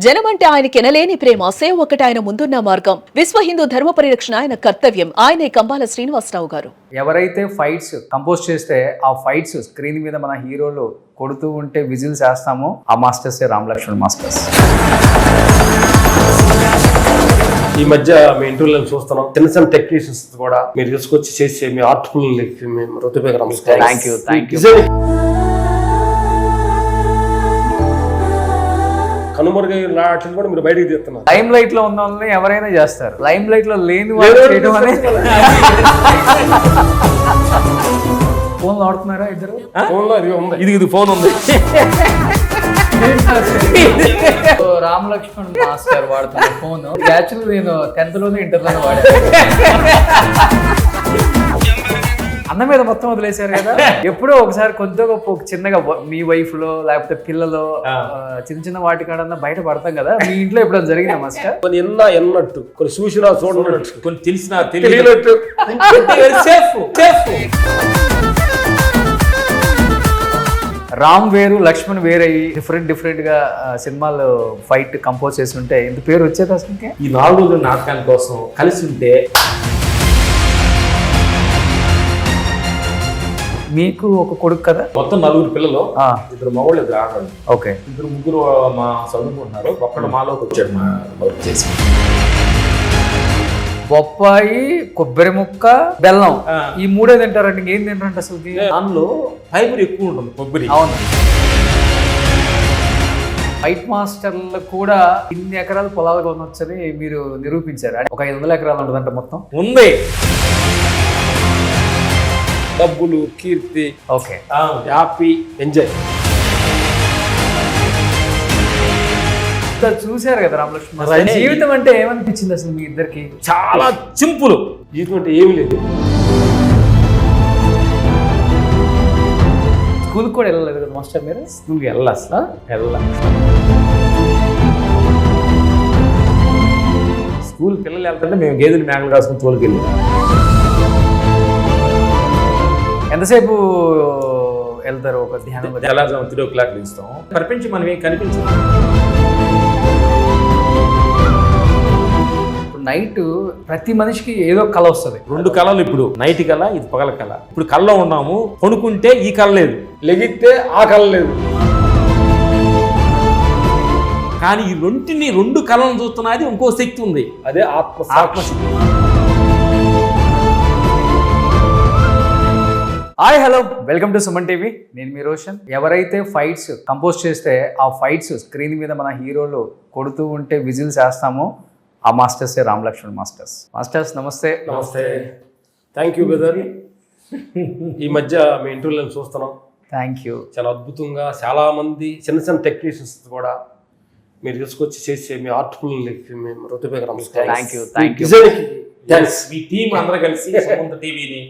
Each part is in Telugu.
జనమంటే ఆయనకి ఎనలేని ప్రేమ, సేవ ఒకటి ఆయన ముందున్న మార్గం. విశ్వ హిందూ ధర్మ పరిరక్షణ ఆయన కర్తవ్యం. ఆయనే కంబాల శ్రీనివాసరావు గారు. ఎవరైతే ఫైట్స్ కంపోజ్ చేస్తే ఆ ఫైట్స్ స్క్రీన్ మీద మన హీరోలు కొడుతూ ఉంటే విజిల్స్ వేస్తామో ఆ మాస్టర్సే రామ్ లక్ష్మణ్ మాస్టర్స్. ఈ మధ్య మీ ఇంటర్వ్యూలను చూస్తున్నాం, చిన్న చిన్న టెక్నీషియన్స్ కూడా మీరు తీసుకొచ్చి చేసే మీ ఆర్ట్ఫుల్ మేము హృదయపూర్వక నమస్కారం. Thank you. కనుమరుగైన నాటిని కూడా మీరు బయటికి తీస్తున్నారు. లైమ్ లైట్ లో ఉన్న వాళ్ళని ఎవరైనా చేస్తారు, లైమ్ లైట్ లో లేని వాళ్ళు చేయడం అనేది. ఫోన్ వాడుతున్నారా ఇద్దరు? ఫోన్ లో ఇది ఉంది, ఇది ఫోన్ ఉంది. రామ్ లక్ష్మణ్ మాస్టర్ వాడుతున్న ఫోన్ యాక్చువల్లీ నేను 10th లోనే ఇంటర్లోనే వాడా. అన్న మీద మొత్తం వదిలేశారు కదా. ఎప్పుడో ఒకసారి కొద్దిగా గొప్ప చిన్నగా మీ వైఫ్ లో లేకపోతే పిల్లలో చిన్న చిన్న వాటి కాడన్నా బయట పడతాం కదా. మీ ఇంట్లో ఎప్పుడో జరిగిందా మాస్టర్? కొన్ని ఎన్నట్టు, కొన్ని చూసినా చూడనట్టు, కొన్ని తెలిసినా తెలియనట్టు. రామ్ వేరు లక్ష్మణ్ వేరు అయ్యి డిఫరెంట్ గా సినిమాలు ఫైట్ కంపోజ్ చేసి ఉంటే ఇంత పేరు వచ్చేది అసలు. ఈ 4 రోజుల నాటకాల కోసం కలిసి ఉంటే మీకు ఒక కొడుకు కదా, మొత్తం 4 పిల్లలు, 2 మగవాళ్ళు 2 ఆడవాళ్ళు. ఓకే, 2 మా చదువుకుంటున్నారు. ఒక్కడు మాలోకి వచ్చాడు మా వర్క్ చేసి. బొప్పాయి, కొబ్బరి ముక్క, బెల్లం, ఈ 3 తింటారండి. ఇంకేం తింటారంటే అసలు దానిలో ఫైబర్ ఎక్కువ ఉంటుంది, కొబ్బరి. అవును. ఫైట్ మాస్టర్లు కూడా ఇన్ని ఎకరాలు పొలాలు కొనొచ్చని మీరు నిరూపించారు. ఒక 500 ఎకరాలు ఉంటుందంట మొత్తం. ఉంది. డబ్బులు, కీర్తి, ఓకే, హ్యాపీ, ఎంజాయ్. చూశారు కదా రామ్ లక్ష్మణ్. జీవితం అంటే ఏమనిపించింది అసలు మీ ఇద్దరికి? చాలా సింపుల్. జీవితం అంటే ఏమి లేదు. స్కూల్కి కూడా వెళ్ళలేదు కదా మాస్టర్ మీరు? స్కూల్కి వెళ్ళా అసలు, స్కూల్ పిల్లలు వెళ్తుంటే మేము గేదెలు మేకలు కాసుకుని తోలుకెళ్ళి. ఎంతసేపు వెళ్తారు? ఒక ధ్యానం. తెల్లారుజాము 3 o'clock తీస్తాం. ప్రపంచం మనం ఏం కనిపించదు. నైట్ ప్రతి మనిషికి ఏదో కళ వస్తుంది. 2 కళలు. ఇప్పుడు నైట్ కళ, ఇది పగల కళ. ఇప్పుడు కళలో ఉన్నాము, కొనుక్కుంటే ఈ కళ లేదు, లెగిస్తే ఆ కళ లేదు. కానీ ఈ 2 కళలను చూస్తున్నది ఇంకో శక్తి ఉంది, అదే ఆత్మశక్తి. Hi, hello, welcome to Suman TV. నేను మీ రోషన్. ఎవరైతే ఫైట్స్ కంపోజ్ చేస్తే ఆ ఫైట్స్ స్క్రీన్ మీద మన హీరోలు కొడుతూ ఉంటే విజిల్స్ వేస్తామో ఆ మాస్టర్సే రామ్ లక్ష్మణ్ మాస్టర్స్. మాస్టర్స్ నమస్తే. నమస్తే. Thank you brother. ఈ మధ్య మీ ఇంటర్వ్యూలను చూస్తున్నాం. Thank you. చాలా అద్భుతంగా, చాలా మంది చిన్న టెక్నీషియన్స్ కూడా మీరు తీసుకొచ్చి చేసే మీ ఆర్ట్ఫుల్ మేము హృదయపూర్వక నమస్కారం. Thank you. మీ టీం అందరూ కలిసి సుమంత టీవీని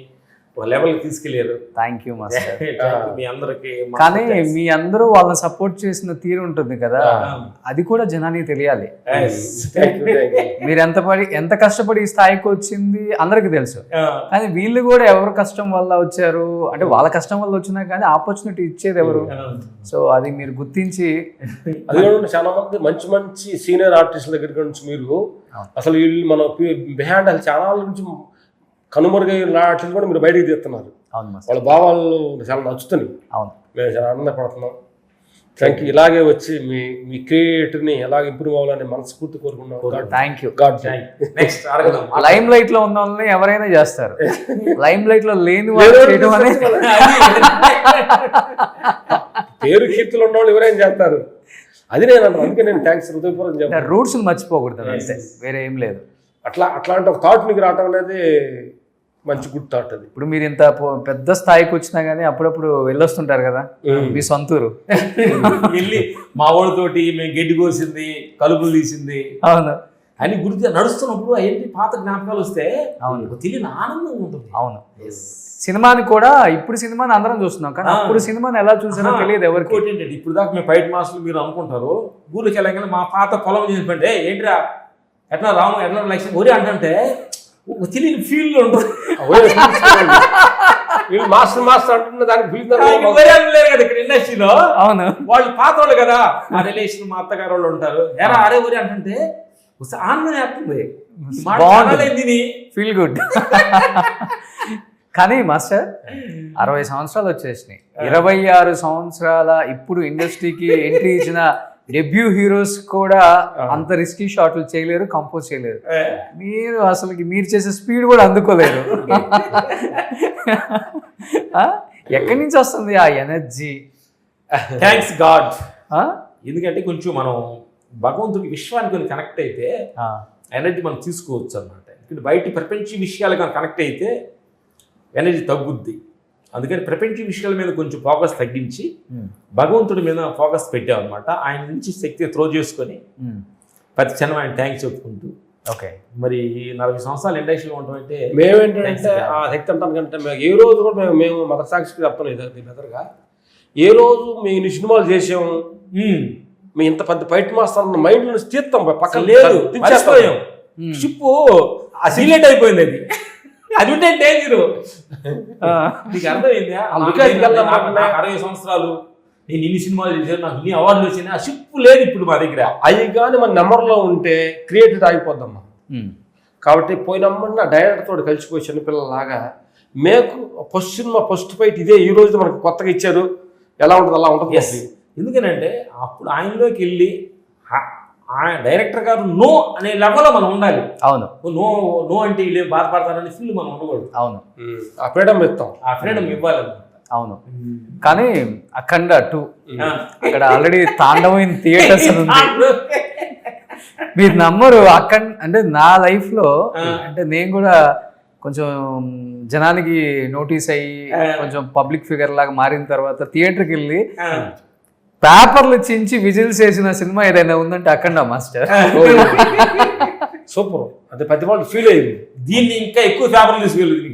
ఒక లెవెల్కి తీసుకెళ్ళారు. Thank you master. మీ అందరికి. కానీ మీ అందరూ వాళ్ళని సపోర్ట్ చేసిన తీరు ఉంటుంది కదా, అది కూడా జనానికి తెలియాలి. మీరు ఎంత కష్టపడి ఈ స్థాయికి వచ్చింది అందరికి తెలుసు. కానీ వీళ్ళు కూడా ఎవరు కష్టం వల్ల వచ్చారు అంటే వాళ్ళ కష్టం వల్ల వచ్చినా కానీ ఆపర్చునిటీ ఇచ్చేది ఎవరు? సో అది మీరు గుర్తించి, అది చాలా మంది మంచి సీనియర్ ఆర్టిస్టుల దగ్గర నుంచి మీరు అసలు వీళ్ళు మన బిహైండ్ అసలు చాలా నుంచి కనుమరుగైన నాటిని కూడా మీరు బయటికి తీస్తున్నారు. వాళ్ళ భావాలు చాలా నచ్చుతున్నాయి. అవును, మేము చాలా ఆనందపడుతున్నాం. Thank you. ఇలాగే వచ్చి మీ క్రియేటివ్ని ఎలాగ ఇంప్రూవ్ అవ్వాలని మనస్ఫూర్తి కోరుకున్నాం. Thank you. నెక్స్ట్ అడగదాం. లైమ్ లైట్ లో ఉన్న వాళ్ళని ఎవరైనా చేస్తారు, లైమ్ లైట్ లో లేని వాళ్ళు చేయడం అనేది. పేరు కీర్తులు ఉన్న వాళ్ళు ఎవరైనా చేస్తారు, అది నేను అన్నాను. అందుకే నేను థ్యాంక్స్ హృదయపూర్వకం చెప్తాను. రూట్స్ మర్చిపోకూడదు అంతే, వేరే ఏం లేదు. అట్లాంటి ఒక థాట్ మీకు రావటం అనేది మంచి గుడ్ థాట్. అది ఇప్పుడు మీరు ఇంత పెద్ద స్థాయికి వచ్చినా కానీ అప్పుడప్పుడు వెళ్ళొస్తుంటారు కదా మీ సొంతూరు. వెళ్ళి మా వాళ్ళతోటి మేము గడ్డి కోసింది, కలుపులు తీసింది, అవును అని గుర్తు నడుస్తున్నప్పుడు ఏంటి పాత జ్ఞాపకాలు వస్తే అవును తెలియని ఆనందం ఉంటుంది. అవును. సినిమాని కూడా ఇప్పుడు సినిమాని అందరం చూస్తున్నాం కానీ అప్పుడు సినిమాని ఎలా చూసినా తెలియదు ఎవరికి. ఏంటంటే ఇప్పుడు దాకా మేము ఫైట్ మాస్టర్లు మీరు అనుకుంటారు, ఊరికి వెళ్ళగానే మా పాత పొలం చెప్పంటే ఏంటిరా ఎట్లా రాము ఎట్లా లక్ష్యం ఒరి అంటే తెలియని ఫీల్డ్లో ఉంటుంది. వీళ్ళు మాస్టర్ మాస్టర్ అంటున్న దానికి పిలుస్తారు లేరు కదా ఇక్కడ ఇండస్ట్రీలో. అవును, వాళ్ళు పాత వాళ్ళు కదా, మా రిలేషన్ మా అత్తగారు వాళ్ళు ఉంటారు. ఎరా అరే ఊరి అంటుంటే ఆనందం వేస్తుంది. Feel good. కానీ మాస్టర్ 60 సంవత్సరాలు వచ్చేసినాయి, 26 సంవత్సరాల ఇప్పుడు ఇండస్ట్రీకి ఎంట్రీ ఇచ్చిన డెబ్యూ హీరోస్ కూడా అంత రిస్కీ షాట్లు చేయలేరు, కంపోజ్ చేయలేరు. మీరు అసలు మీరు చేసే స్పీడ్ కూడా అందుకోలేరు. ఎక్కడి నుంచి వస్తుంది ఆ ఎనర్జీ? Thanks God. ఎందుకంటే కొంచెం మనం భగవంతుడి విశ్వానికి కొన్ని కనెక్ట్ అయితే ఎనర్జీ మనం తీసుకోవచ్చు అన్నమాట. ఎందుకంటే బయట ప్రపంచ విషయాలు కానీ కనెక్ట్ అయితే ఎనర్జీ తగ్గుద్ది. అందుకని ప్రపంచ విషయాల మీద కొంచెం ఫోకస్ తగ్గించి భగవంతుడి మీద ఫోకస్ పెట్టామన్నమాట. ఆయన నుంచి శక్తి త్రో చేసుకొని ప్రతి క్షణం ఆయన థ్యాంక్స్ చెప్పుకుంటూ. ఓకే, మరి 40 సంవత్సరాలు ఇండస్ట్రీలో ఉండటం అంటే మేమేంటంటే ఆ శక్తి అంటాం కంటే మేము ఏ రోజు కూడా మేము మత సాక్షికి చెప్తాం బెదర్గా, ఏ రోజు మేము ఇన్ని సినిమాలు చేసాము, మేము ఇంత పెద్ద ఫైట్ మాస్టర్ అన్న మైండ్ నుంచి తీర్థం పక్కన లేదు, షిప్ అసిలేట్ అయిపోయింది. అది అది ఉంటే డేంజరు. నీకు అర్థమైందా? 60 సంవత్సరాలు నేను ఇన్ని సినిమాలు చేశాను, నాకు ఇన్ని అవార్డులు వచ్చినాయి, ఆ షిప్ లేదు ఇప్పుడు మా దగ్గర. అవి కానీ మన నెంబర్లో ఉంటే క్రియేటివ్ ఆగిపోద్దమ్మా. కాబట్టి పోయినమ్మన్న డైరెక్టర్తో కలిసిపోయి చిన్నపిల్లలాగా మేకు ఫస్ట్ సినిమా ఫస్ట్ ఫైట్ ఇదే, ఈ రోజు మనకు కొత్తగా ఇచ్చారు, ఎలా ఉంటుంది అలా ఉంటుంది. ఎందుకనంటే అప్పుడు ఆయనలోకి వెళ్ళి డైరెక్టర్ గారు నో అనే లెవెల్లో మనం ఉండాలి. అవును, నో నో అంటే వీళ్ళు బాధపడతారని ఫీల్ మనం ఉండకూడదు. అవును, ఆ ఫ్రీడమ్ ఇస్తాం, ఆ ఫ్రీడమ్ ఇవ్వాలన్నమాట. అవును. కానీ అఖండ 2 అక్కడ ఆల్రెడీ తాండవం థియేటర్స్ ఉంది. మీరు నమ్మరు, అంటే నా లైఫ్లో అంటే నేను కూడా కొంచెం జనానికి నోటీస్ అయ్యి కొంచెం పబ్లిక్ ఫిగర్ లాగా మారిన తర్వాత థియేటర్కి వెళ్ళి పేపర్లు చించి విజిల్స్ వేసిన సినిమా ఏదైనా ఉందంటే అఖండ మాస్టర్. సూపర్. అంటే ప్రతి వాళ్ళు ఫీల్ అయ్యింది. దీన్ని ఇంకా ఎక్కువ పేపర్లు తీసుకెళ్ళి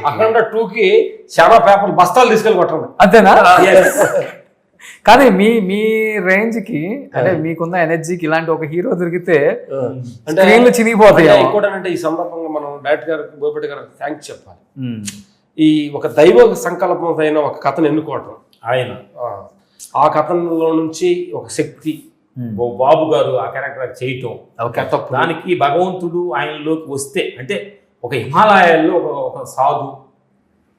అఖండ 2కి చాలా పేపర్లు బస్తాలు తీసుకెళ్ళి కొట్టండి. అంతేనా? కానీ మీ రేంజ్ కి అంటే మీకున్న ఎనర్జీకి ఇలాంటి ఒక హీరో దొరికితే అంటే చినిగిపోతాయి. ఇంకోటంటే ఈ సందర్భంగా మనం డైరెక్టర్ గారికి, బోయపాటి గారికి థ్యాంక్స్ చెప్పాలి. ఈ ఒక దైవ సంకల్పం అయిన ఒక కథను ఎన్నుకోవటం, ఆయన ఆ కథలో నుంచి ఒక శక్తి బాబు గారు ఆ క్యారెక్టర్ చేయటం, దానికి భగవంతుడు ఆయనలోకి వస్తే అంటే ఒక హిమాలయాల్లో ఒక సాధు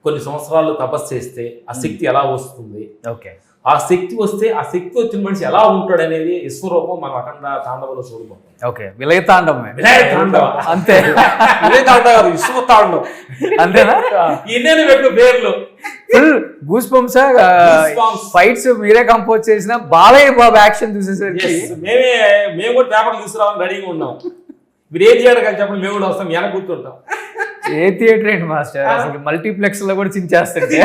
కొన్ని సంవత్సరాలు తపస్సు చేస్తే ఆ శక్తి ఎలా వస్తుంది, ఓకే, ఆ శక్తి వస్తే ఆ శక్తి వచ్చిన మనిషి ఎలా ఉంటాడు అనేది విశ్వరూపం మనం అఖండ తాండవంలో చూడబోతాం. ఓకే, విలయ తాండవమే. అంతే, విలయ తాండవం, విశ్వ తాండవం. అంతేనా? ఇన్నేను పెట్టు పేర్లు. ఫుల్ గూస్ బంప్స్ ఫైట్స్ మీరే కంపోజ్ చేసిన బాలయ్య బాబు యాక్షన్ చూసేసరికి మేము కూడా పేపర్లు తీసుకురావాలని రెడీగా ఉన్నాం. మీరు ఏ థియేటర్ కలిసి చెప్పండి, మేము కూడా వస్తాం, వెనక కూర్చుంటాం. ఏ థియేటర్ ఏంటి మాస్టర్, అసలు మల్టీప్లెక్స్ లో కూడా చించేస్తుంది.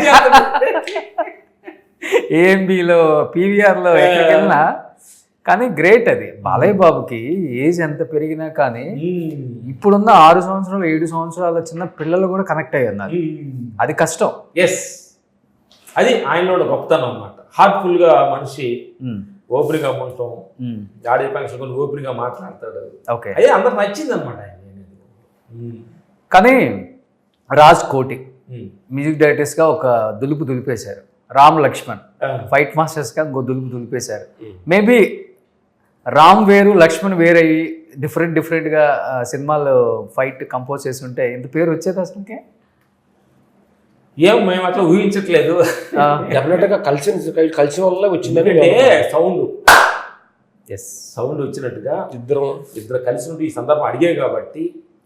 ఏఎంబిలో, పీవీఆర్లో ఎక్కడికి వెళ్ళినా. కానీ గ్రేట్ అది. బాలయ్య బాబుకి ఏజ్ ఎంత పెరిగినా కానీ ఇప్పుడున్న 6 సంవత్సరాలు 7 సంవత్సరాల చిన్న పిల్లలు కూడా కనెక్ట్ అయ్యారు నాకు. అది కష్టం. ఎస్, అది ఆయనలో గొప్పతనం అన్నమాట. హార్ట్ఫుల్ గా మనిషి, ఓపెన్ గా ఉండటం, ఆడే ఫంక్షన్ కొన్ని ఓపెన్ గా మాట్లాడతాడు. ఓకే, అదే అందరు నచ్చింది అనమాట ఆయన. కానీ రాజ్ కోటి మ్యూజిక్ డైరెక్టర్స్ గా ఒక దులుపు దులిపేశారు. రామ్ లక్ష్మణ్ ఫైట్ మాస్టర్స్ గా ఇంకో దులుపు దులిపేశారు. మేబీ రామ్ వేరు, లక్ష్మణ్ వేరయ్యి డిఫరెంట్ గా సినిమాలు ఫైట్ కంపోజ్ చేసి ఉంటే ఇంత పేరు వచ్చేది అసలుకే. ఏం మేము అట్లా ఊహించట్లేదు. డెఫినెట్ గా కలిసి వల్ల వచ్చిందంటే సౌండ్ వచ్చినట్టుగా ఇద్దరు కలిసి ఉంటే ఈ సందర్భం అడిగాయి. కాబట్టి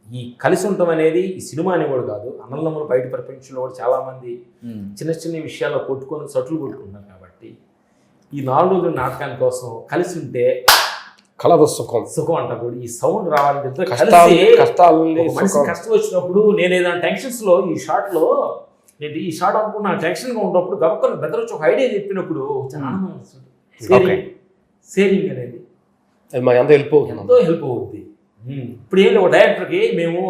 ఈ కలిసి ఉండటం అనేది ఈ సినిమా అని కూడా కాదు, అన్నదమ్ములు బయట ప్రపంచంలో కూడా చాలా మంది చిన్న చిన్న విషయాల్లో కొట్టుకొని సట్లు కొట్టుకుంటున్నారు. కాబట్టి ఈ 4 రోజుల నాటకాని కోసం కలిసి ఉంటే కలదు సుఖం అంటారు కూడా. ఈ సౌండ్ రావాలంటే కష్టం వచ్చినప్పుడు నేను ఏదైనా టెన్షన్స్ లో ఈ షార్ట్ లో నేను ఈ షార్ట్ అనుకున్నా టెన్షన్ గా ఉన్నప్పుడు గబక్కలు బెదర్ వచ్చి ఒక ఐడియా చెప్పినప్పుడు ఆనందం వస్తుంది. సేవింగ్ అనేది మాకు ఎంతో హెల్ప్ అవుతుంది. ఇప్పుడు ఏం ఒక డైరెక్టర్కి మేము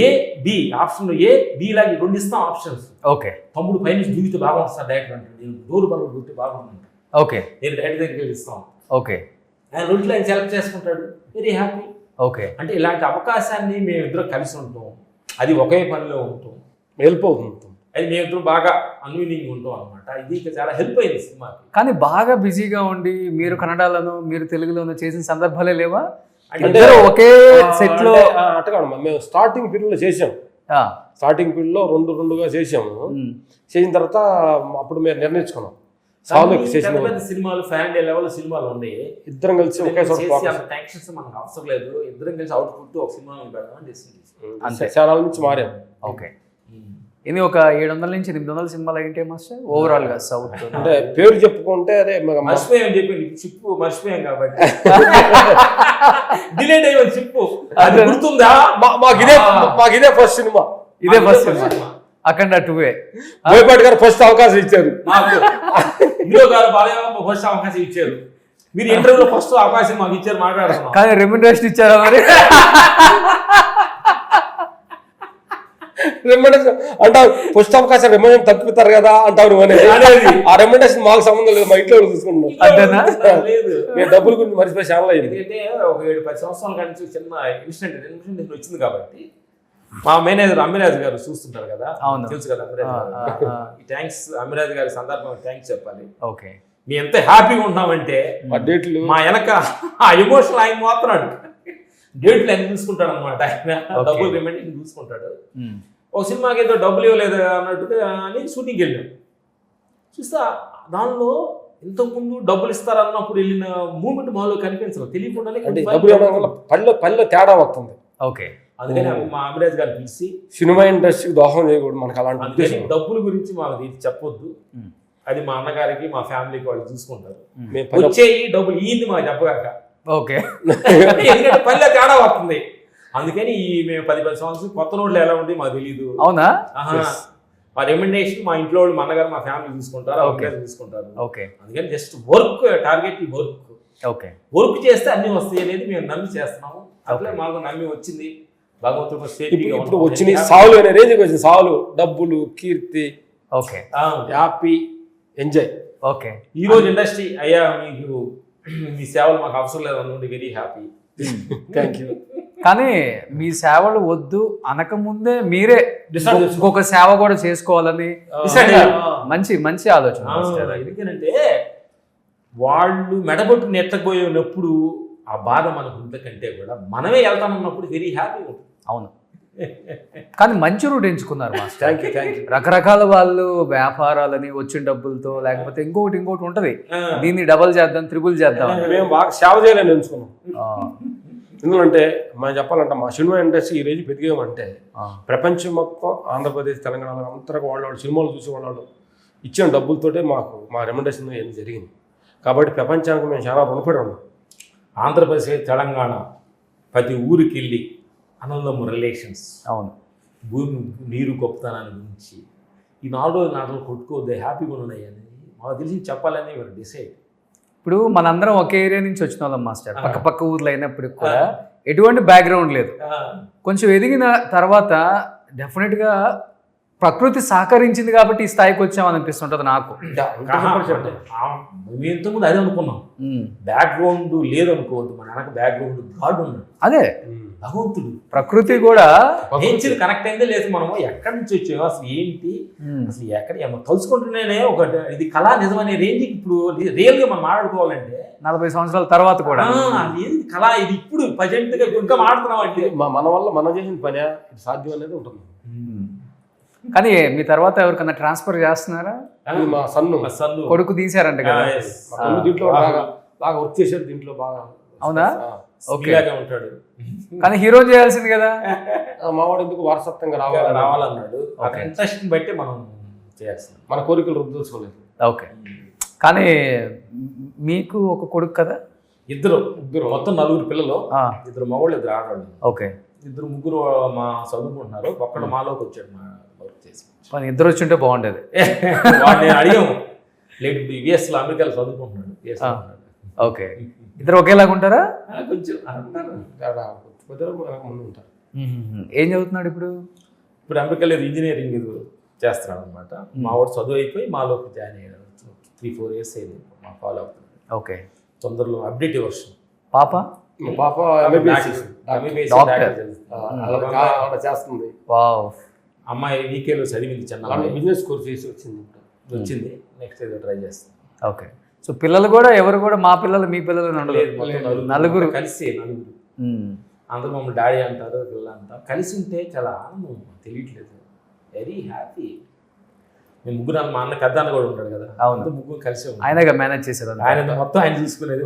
A B option, A B లాగా 2 ఇస్తాం ఆప్షన్స్. ఓకే, తమ్ముడు పైనుంచి దూకితే బాగుంటుంది సార్ డైరెక్టర్ అంటే, నేను డోరు బలం దూకితే బాగుంటుంది. ఓకే, నేను డైరెక్టర్ దగ్గరికి వెళ్ళి ఇస్తాం. ఓకే, ఆయన 2 ఆయన సెలెక్ట్ చేసుకుంటాడు, వెరీ హ్యాపీ. ఓకే, అంటే ఇలాంటి అవకాశాన్ని మేము ఇద్దరు కలిసి ఉంటాం, అది ఒకే పనిలో ఉంటాం, హెల్ప్ అవుతుంది. అది మేమిద్దరం బాగా అన్యూనింగ్ ఉంటాం అనమాట. ఇది ఇక చాలా హెల్ప్ అయింది సినిమాకి. కానీ బాగా బిజీగా ఉండి మీరు కన్నడలోను మీరు తెలుగులోను చేసిన సందర్భాలే లేవా? అంటే ఇద్దరు ఒకే సెట్ లో అట్టగా మేము స్టార్టింగ్ పీరియడ్ లో చేసాం. స్టార్టింగ్ పీరియడ్ లో రెండుగా చేసాము. చేసిన తర్వాత అప్పుడు మేము నిర్ణయించుకున్నాం పెద్ద సినిమాలు ఫ్యామిలీ లెవెల్ సినిమాలు ఉన్నాయి, ఇద్దరం కలిసి ఒకే టెన్షన్స్ మనకు అవసరం లేదు, ఇద్దరం కలిసి అవుట్పుట్ ఒక సినిమా పెడదామని అంతే. ఛానల్ నుంచి మారాం. ఓకే, ఇది ఒక 700 నుంచి 800 సినిమాలు ఏంటి మాస్టర్ ఓవరాల్ గా సౌత్? అంటే పేరు చెప్పుకుంటే అదే మర్చిపోయాం చెప్పి చిప్పు మర్చిపోయాం కాబట్టి డిలేట్ అయ్యి చిప్పు అది గుర్తుందా? మాకు ఇదే ఫస్ట్ సినిమా. ఇదే ఫస్ట్ సినిమా అఖండ 2 బోయపాటి గారు ఫస్ట్ అవకాశం ఇచ్చారు మాకు. హీరో గారు బాలయ్య ఫస్ట్ అవకాశం ఇచ్చారు, మీరు ఇంటర్వ్యూలో ఫస్ట్ అవకాశం మాకు ఇచ్చారు మాట్లాడుతున్నాం. కానీ రెమ్యునరేషన్ ఇచ్చారా మరి? రెమ్యునరేషన్ అంటారు, ఫస్ట్ అవకాశం రెమ్యునరేషన్ తగ్గుతారు కదా అంటారు. ఆ రెమ్యునరేషన్ మాకు సంబంధం లేదు, మా ఇంట్లో చూసుకుంటాం. అంతేనా? లేదు, మేము డబ్బుల గురించి మర్చిపోయి చాలా అయింది. ఎందుకంటే ఒక 7-10 సంవత్సరాల నుంచి చిన్న ఇన్సిడెంట్ వచ్చింది కాబట్టి మా మేనేజర్ అమ్మిరాజు గారు చూస్తుంటారు కదా, తెలుసు కదా అమ్మిరాజు గారు. ఈ థ్యాంక్స్ అమ్మిరాజు గారి సందర్భంగా థ్యాంక్స్ చెప్పాలి. ఓకే, మేము ఎంత హ్యాపీగా ఉన్నామంటే డేట్లు మా వెనక ఆ ఎమోషనల్ ఆయన మాత్రాడు, డేట్లు ఆయన చూసుకుంటాడు అనమాట. ఆయన డబ్బులు పేమెంట్ చూసుకుంటాడు. ఒక సినిమాకి ఏదో డబ్బులు ఇవ్వలేదు అన్నట్టుగా అని షూటింగ్కి వెళ్ళాం. చూస్తా దానిలో ఇంతకుముందు డబ్బులు ఇస్తారన్నప్పుడు వెళ్ళిన మూమెంట్ మాలో కనిపించలేదు, తెలియకుండానే డబ్బులు ఇవ్వడం వల్ల పనిలో తేడా వస్తుంది. ఓకే, అందుకని మా అమిరాజ్ గారిని పిలిచి సినిమా ఇండస్ట్రీకి దోహం చేయకూడదు మనకు అలాంటి డబ్బుల గురించి మాకు చెప్పొద్దు, అది మా అన్నగారికి మా ఫ్యామిలీకి వాళ్ళు చూసుకుంటారు, మేము వచ్చేయి డబ్బులు ఈంది మాకు చెప్పగాక. ఓకే, ఎందుకంటే పల్లె తేడా వస్తుంది. అందుకని మేము 10 సంవత్సరాలు కొత్త నోట్లు ఎలా ఉంటే మాకు తెలియదు. అవునా? మా రెమ్యునరేషన్ మా ఇంట్లో వాళ్ళు, మా అన్నగారు మా ఫ్యామిలీ చూసుకుంటారు, అమ్మగారు చూసుకుంటారు. ఓకే, అందుకని just work target work. Okay, work చేస్తే అన్ని వస్తాయి అనేది మేము నమ్మి చేస్తున్నాము. అట్లే మాకు నమ్మి వచ్చింది. భగవంతుడు ఇప్పుడు వచ్చిన సావులు అనే రేంజ్కి వచ్చింది. సావులు, డబ్బులు, కీర్తి, ఓకే, హ్యాపీ, ఎంజాయ్. ఓకే, ఈ రోజు ఇండస్ట్రీ అయ్యా మీకు మీ సేవలు మాకు అవసరం లేదు అనుకోండి, వెరీ హ్యాపీ, థ్యాంక్ యూ. కానీ మీ సేవలు వద్దు అనకముందే మీరే ఇంకొక సేవ కూడా చేసుకోవాలని మంచి మంచి ఆలోచన. ఎందుకంటే వాళ్ళు మెడబొట్టు నెట్టకపోయినప్పుడు ఆ బాధ మనకు ఉంటకంటే కూడా మనమే వెళ్తామన్నప్పుడు వెరీ హ్యాపీ ఉంటుంది. అవును, కానీ మంచి రూట్ ఎంచుకున్నారు master. Thank you, thank you. రకరకాల వాళ్ళు వ్యాపారాలని వచ్చిన డబ్బులతో లేకపోతే ఇంకోటి ఉంటది, దీన్ని డబల్ చేద్దాం, త్రిబుల్ చేద్దాం. మేము బాగా సేవ చేయాలని ఎంచుకున్నాం. ఎందుకంటే మనం చెప్పాలంటే మా సినిమా ఇండస్ట్రీ ఈ రోజు పెరిగామంటే ప్రపంచం మొత్తం ఆంధ్రప్రదేశ్, తెలంగాణ అంతగా వాళ్ళు సినిమాలు చూసి వాళ్ళు ఇచ్చిన డబ్బులతోటే మాకు మా రెమ్యునరేషన్ ఏం జరిగింది. కాబట్టి ప్రపంచానికి మేము చాలా రుణపడి ఉన్నాం. ఆంధ్రప్రదేశ్, తెలంగాణ ప్రతి ఊరికి వెళ్ళి అన్నదమ్ము రిలేషన్స్, అవును, భూమి నీరు గొప్పతనాన్ని గురించి ఈ 4 రోజులు నాటలు కొట్టుకోవద్దు, హ్యాపీగా ఉన్నాయి అని మాకు తెలిసి చెప్పాలని వారు డిసైడ్. ఇప్పుడు మనందరం ఒకే ఏరియా నుంచి వచ్చిన వాళ్ళం మాస్టర్, పక్క ఊర్లో అయినప్పటికి కూడా ఎటువంటి బ్యాక్గ్రౌండ్ లేదు. కొంచెం ఎదిగిన తర్వాత డెఫినెట్గా ప్రకృతి సహకరించింది కాబట్టి ఈ స్థాయికి వచ్చామని అనిపిస్తుంటది నాకు. మేము ఇంతకుముందు అదే అనుకున్నాం, బ్యాక్గ్రౌండ్ లేదు అనుకోవద్దు, మన వెనక బ్యాక్గ్రౌండ్ గాడ్ ఉన్నాడు, అదే భగవంతుడు, ప్రకృతి కూడా నేచర్ కనెక్ట్ అయిందే లేదు. మనము ఎక్కడి నుంచి వచ్చామో అసలు ఏంటి, అసలు ఎక్కడ తలుచుకుంటూనే ఒక ఇది కళా నిజం అనే రేంజ్కి ఇప్పుడు రియల్ గా మనం మాట్లాడుకోవాలంటే 40 సంవత్సరాల తర్వాత కూడా ఏది కళ, ఇది ఇప్పుడు ప్రజెంట్ గా ఇంకా మాడుతున్నాం అంటే మన వల్ల మనం చేసిన పని సాధ్యం అనేది ఉంటుంది. కానీ మీ తర్వాత ఎవరికన్నా ట్రాన్స్ఫర్ చేస్తున్నారా? మా సన్ను కొడుకు తీసారంట కదా, దీంట్లో బాగా వర్క్ చేశారు, దీంట్లో బాగా. అవునా? ఓకే, ఉంటాడు. కానీ హీరో చేయాల్సింది కదా, మావాడు ఎందుకు వారసత్వంగా రావాలన్నాడు. ఇంట్రెస్ట్ బట్టి మనం చేయాల్సింది, మన కోరికలు రుద్దుకోలేదు. ఓకే, కానీ మీకు ఒక కొడుకు కదా? ఇద్దరు మొత్తం 4 పిల్లలు, 2 మగవాళ్ళు 2 ఆడవాళ్ళు. ఓకే, 2 ముగ్గురు మా చదువుకుంటున్నారు, ఒక్కడు మాలోకి వచ్చాడు మా వర్క్ చేసి. కానీ ఇద్దరు వచ్చి ఉంటే బాగుండేది. వాడిని అడిగాము, లేదు యుఎస్లో అమెరికాలో చదువుకుంటున్నాడు. ఓకే, ఇద్దరు ఒకేలాగా ఉంటారా? కొంచెం ముందు ఉంటారు. ఏం చదువుతున్నాడు ఇప్పుడు? ఇప్పుడు అమెరికాలో ఇంజనీరింగ్ చేస్తున్నాడు అనమాట. మా వాడు చదువు అయిపోయి మాలోకి జాయిన్ అయ్యాడు. 3-4 years అయింది మా ఫాలో అవుతున్నాడు. ఓకే, తొందరలో అప్డేట్ వర్షన్. పాప డాక్టర్ చేస్తుంది. వావ్, అమ్మాయి వీకేలో చదివింది చిన్న అమ్మాయి. బిజినెస్ కోర్స్ చేసి వచ్చింది వచ్చింది. నెక్స్ట్ ఏదో ట్రై చేస్తాం. ఓకే. సో పిల్లలు కూడా ఎవరు కూడా మా పిల్లలు మీ పిల్లలు అని ఉండదు. నలుగురు కలిసి అందరూ మమ్మల్ని డాడీ అంటారు, పిల్లలు అంటారు. కలిసి ఉంటే చాలా ఆనందం, తెలియట్లేదు. Very happy. మేము ముగ్గురు, మా అన్న పెద్ద అన్న కూడా ఉంటాడు కదా, అవును, ముగ్గురు కలిసి ఆయనగా మేనేజ్ చేశారు. ఆయన మొత్తం ఆయన చూసుకునేది.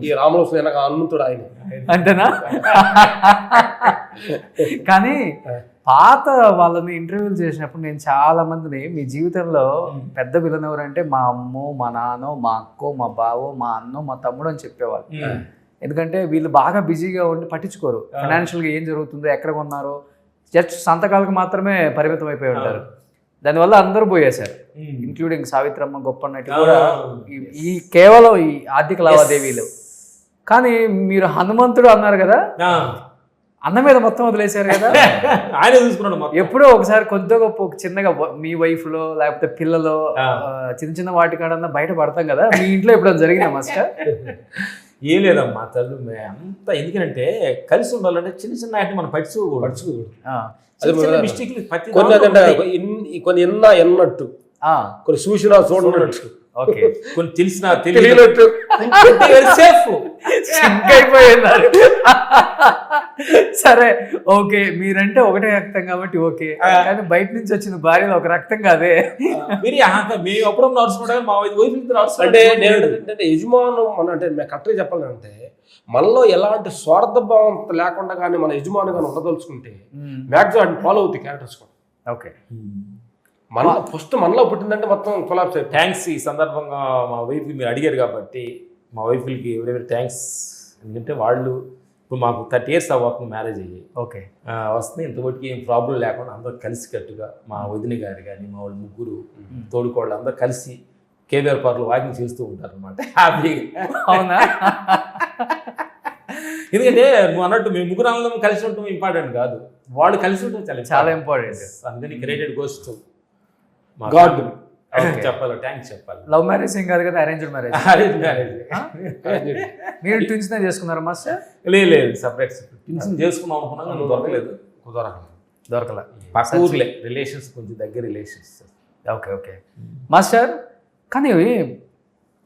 ఈ రామలక్ష్మి హనుమంతుడు ఆయన అంతేనా? కానీ పాత వాళ్ళని ఇంటర్వ్యూలు చేసినప్పుడు నేను చాలా మందిని, మీ జీవితంలో పెద్ద విలన్ ఎవరంటే మా అమ్మో, మా నాన్నో, మా అక్కో, మా బావో, మా అన్నో, మా తమ్ముడు అని చెప్పేవాళ్ళు. ఎందుకంటే వీళ్ళు బాగా బిజీగా ఉండి పట్టించుకోరు ఫైనాన్షియల్గా ఏం జరుగుతుందో, ఎక్కడ కొన్నారో, జస్ట్ సంతకాలకు మాత్రమే పరిమితం అయిపోయి ఉంటారు. దానివల్ల అందరూ పోయేశారు, ఇంక్లూడింగ్ సావిత్రమ్మ, గొప్ప నటి కూడా ఈ కేవలం ఈ ఆర్థిక లావాదేవీలు. కానీ మీరు హనుమంతుడు అన్నారు కదా, అన్న మీద మొత్తం వదిలేశారు కదా. ఆయన చూసుకున్నాడు. ఎప్పుడో ఒకసారి కొద్దిగా గొప్ప చిన్నగా మీ వైఫ్ లో లేకపోతే పిల్లలో చిన్న చిన్న వాటి కాడన్నా బయట పడతాం కదా, మీ ఇంట్లో ఎప్పుడైనా జరిగిందా మాస్టర్? ఏం లేదమ్మా తల్లు, అంత ఎందుకంటే కలిసి ఉండాలంటే చిన్న చిన్న వాటిని మనం పడుచుకోకూడదు. మిస్టేక్లు కొన్ని ఎన్నట్టు, కొన్ని చూసినా చూడనట్టు, కొన్ని తెలిసినా తెలియనట్టు సేఫ్ అయిపోయినారు. సరే, ఓకే, మీరంటే ఒకటే రక్తం కాబట్టి ఓకే, కానీ బయట నుంచి వచ్చిన భార్యలో ఒక రక్తం కాదే. మేము అప్పుడు నడుచుకుంటాం, మా వైఫ్ అంటే యజమాను మన అంటే కరెక్ట్గా చెప్పాలంటే మనలో ఎలాంటి స్వార్థ భావం లేకుండా కానీ మన యజమాని కానీ ఉండదలుచుకుంటే మ్యాక్సిమం ఫాలో అవుతాయి క్యారెక్టర్స్ కూడా. ఓకే, మన ఫస్ట్ మనలో పుట్టిందంటే మొత్తం కొలాప్స్ అయిపోయింది. థ్యాంక్స్. ఈ సందర్భంగా మా వైఫ్ మీరు అడిగారు కాబట్టి మా వైఫ్కి ఎవరెవరి థ్యాంక్స్. ఎందుకంటే వాళ్ళు ఇప్పుడు మాకు 30 years అవ్వకుండా మ్యారేజ్ అయ్యాయి. ఓకే, వస్తుంది ఇంతవరకు ఏం ప్రాబ్లం లేకుండా అందరూ కలిసికట్టుగా, మా వదిన గారు కానీ మా వాళ్ళు ముగ్గురు తోడుకోళ్ళు అందరూ కలిసి కేబీఆర్ పార్క్లో వాకింగ్ చేస్తూ ఉంటారు అనమాట, హ్యాపీగా. అవునా? ఎందుకంటే నువ్వు అన్నట్టు మేము ముగ్గురు అందరం కలిసి ఉండటం ఇంపార్టెంట్ కాదు, వాళ్ళు కలిసి ఉండటం చాలా ఇంపార్టెంట్. అందుకని క్రెడిట్ గోస్ టు గాడ్. చెప్పాలి, థ్యాంక్స్ చెప్పాలి. లవ్ మ్యారేజ్ ఏం కాదు కదా, అరేంజ్డ్ మ్యారేజ్. Arrange marriage. మీరు ట్విన్స్ చేసుకున్నారా మాస్టర్? లేదు, సపరేట్ ట్విన్స్ చేసుకున్నాం అనుకున్నాను, దొరకలేదు. దొరకలే. పక్క ఊర్లే రిలేషన్స్, కొంచెం దగ్గర రిలేషన్స్. ఓకే ఓకే మాస్టర్, కానీ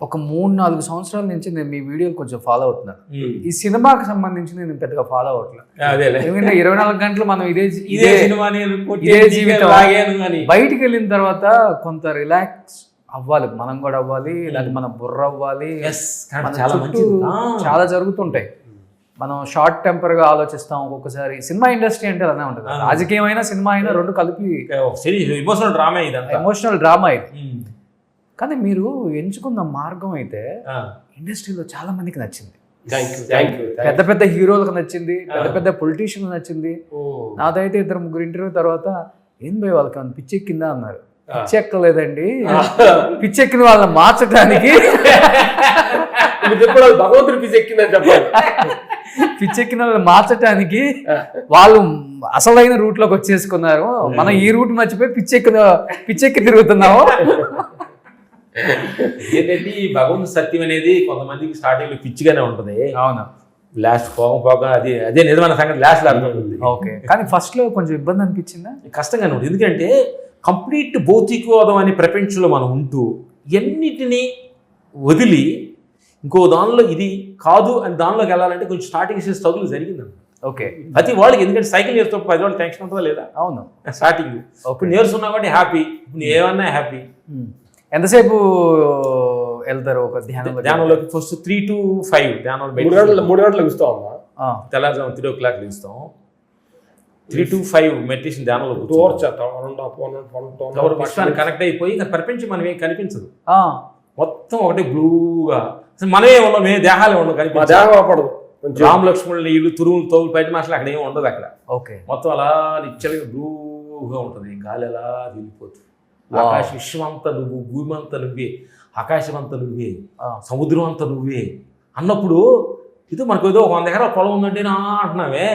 ఒక 3-4 సంవత్సరాల నుంచి నేను మీ వీడియోలు కొంచెం ఫాలో అవుతున్నాను. ఈ సినిమాకి సంబంధించి నేను పెద్దగా ఫాలో అవ్వట్లేదు, ఎందుకంటే 24 గంటలు మనం ఇదే జీవితం. బయటికి వెళ్ళిన తర్వాత కొంత రిలాక్స్ అవ్వాలి, మనం కూడా అవ్వాలి, లేదా మన బుర్ర అవ్వాలి. చాలా జరుగుతుంటాయి, మనం షార్ట్ టెంపర్గా ఆలోచిస్తాం ఒక్కొక్కసారి. సినిమా ఇండస్ట్రీ అంటే అలానే ఉంటుంది, రాజకీయమైన సినిమా అయినా రెండు కలిపి ఎమోషనల్ డ్రామా ఇది. కానీ మీరు ఎంచుకున్న మార్గం అయితే ఇండస్ట్రీలో చాలా మందికి నచ్చింది. పెద్ద పెద్ద హీరోలకు నచ్చింది, పెద్ద పెద్ద పొలిటీషియన్లకు నచ్చింది. నాదైతే 2-3 ఇంటర్వ్యూ తర్వాత ఏం పోయి వాళ్ళకి ఏమైనా పిచ్చెక్కిందా అన్నారు. పిచ్చెక్కలేదండి, పిచ్చెక్కిన వాళ్ళని మార్చడానికి భగవంతుడు పిచ్చెక్కిందని చెప్పాలి. పిచ్చెక్కిన వాళ్ళని మార్చడానికి వాళ్ళు అసలైన రూట్ లోకి వచ్చేసుకున్నారు. మనం ఈ రూట్ మర్చిపోయి పిచ్చెక్కి తిరుగుతున్నాము. ఏంటంటే ఈ భగవంతు సత్యం అనేది కొంతమందికి స్టార్టింగ్ లో పిచ్చిగానే ఉంటుంది. అవును, లాస్ట్ పోగా అదే నిజమైన సంగతి లాస్ట్ అర్థమవుతుంది. ఓకే, కానీ ఫస్ట్ లో కొంచెం ఇబ్బంది అనిపించిందా? కష్టంగానే ఉంటుంది, ఎందుకంటే కంప్లీట్ భౌతికవాదం అనే ప్రపంచంలో మనం ఉంటూ ఎన్నిటినీ వదిలి ఇంకో దానిలో ఇది కాదు అని దానిలోకి వెళ్ళాలంటే కొంచెం స్టార్టింగ్ స్ట్రగుల్ జరిగిందండి. ఓకే, ప్రతి వాళ్ళకి ఎందుకంటే సైకిల్ నేర్చుకో 10 రోజులు టెన్షన్ ఉంటుందా లేదా? అవును, స్టార్టింగ్ ఇప్పుడు నేర్చుకున్నా కాబట్టి హ్యాపీ, ఇప్పుడు ఏమన్నా హ్యాపీ. ఎంతసేపు వెళ్తారు ఒక ధ్యానంలోకి? ఫస్ట్ 3 to 5 ధ్యానం. 3 గంటలకు ఇస్తామమ్మా, తెల్లారుజాము 3 o'clock ఇస్తాం. 3 to 5 మెడిటేషన్ ధ్యానంలో విశ్వానికి కనెక్ట్ అయిపోయి ఇంకా ప్రపంచం మనం ఏం కనిపించదు, మొత్తం ఒకటే బ్లూగా. మనమే ఉన్నాం, మేము దేహాలే ఉన్నాం, కనిపించదు. రామ్ లక్ష్మణులు ఇల్లు తురుములు తోలు బయట మాటలు అక్కడ ఏమి ఉండదు అక్కడ. ఓకే, మొత్తం అలా నిచ్చలుగా బ్లూగా ఉంటుంది, గాలి అలా వెళ్ళిపోతుంది. ఆకాశ విశ్వం అంతా నువ్వు, భూమి అంతా నువ్వే, ఆకాశం అంతా నువ్వే, సముద్రం అంతా నువ్వే అన్నప్పుడు ఇది మనకు ఏదో 100 ఎకరాల పొలం ఉందంటే నా అంటున్నావే,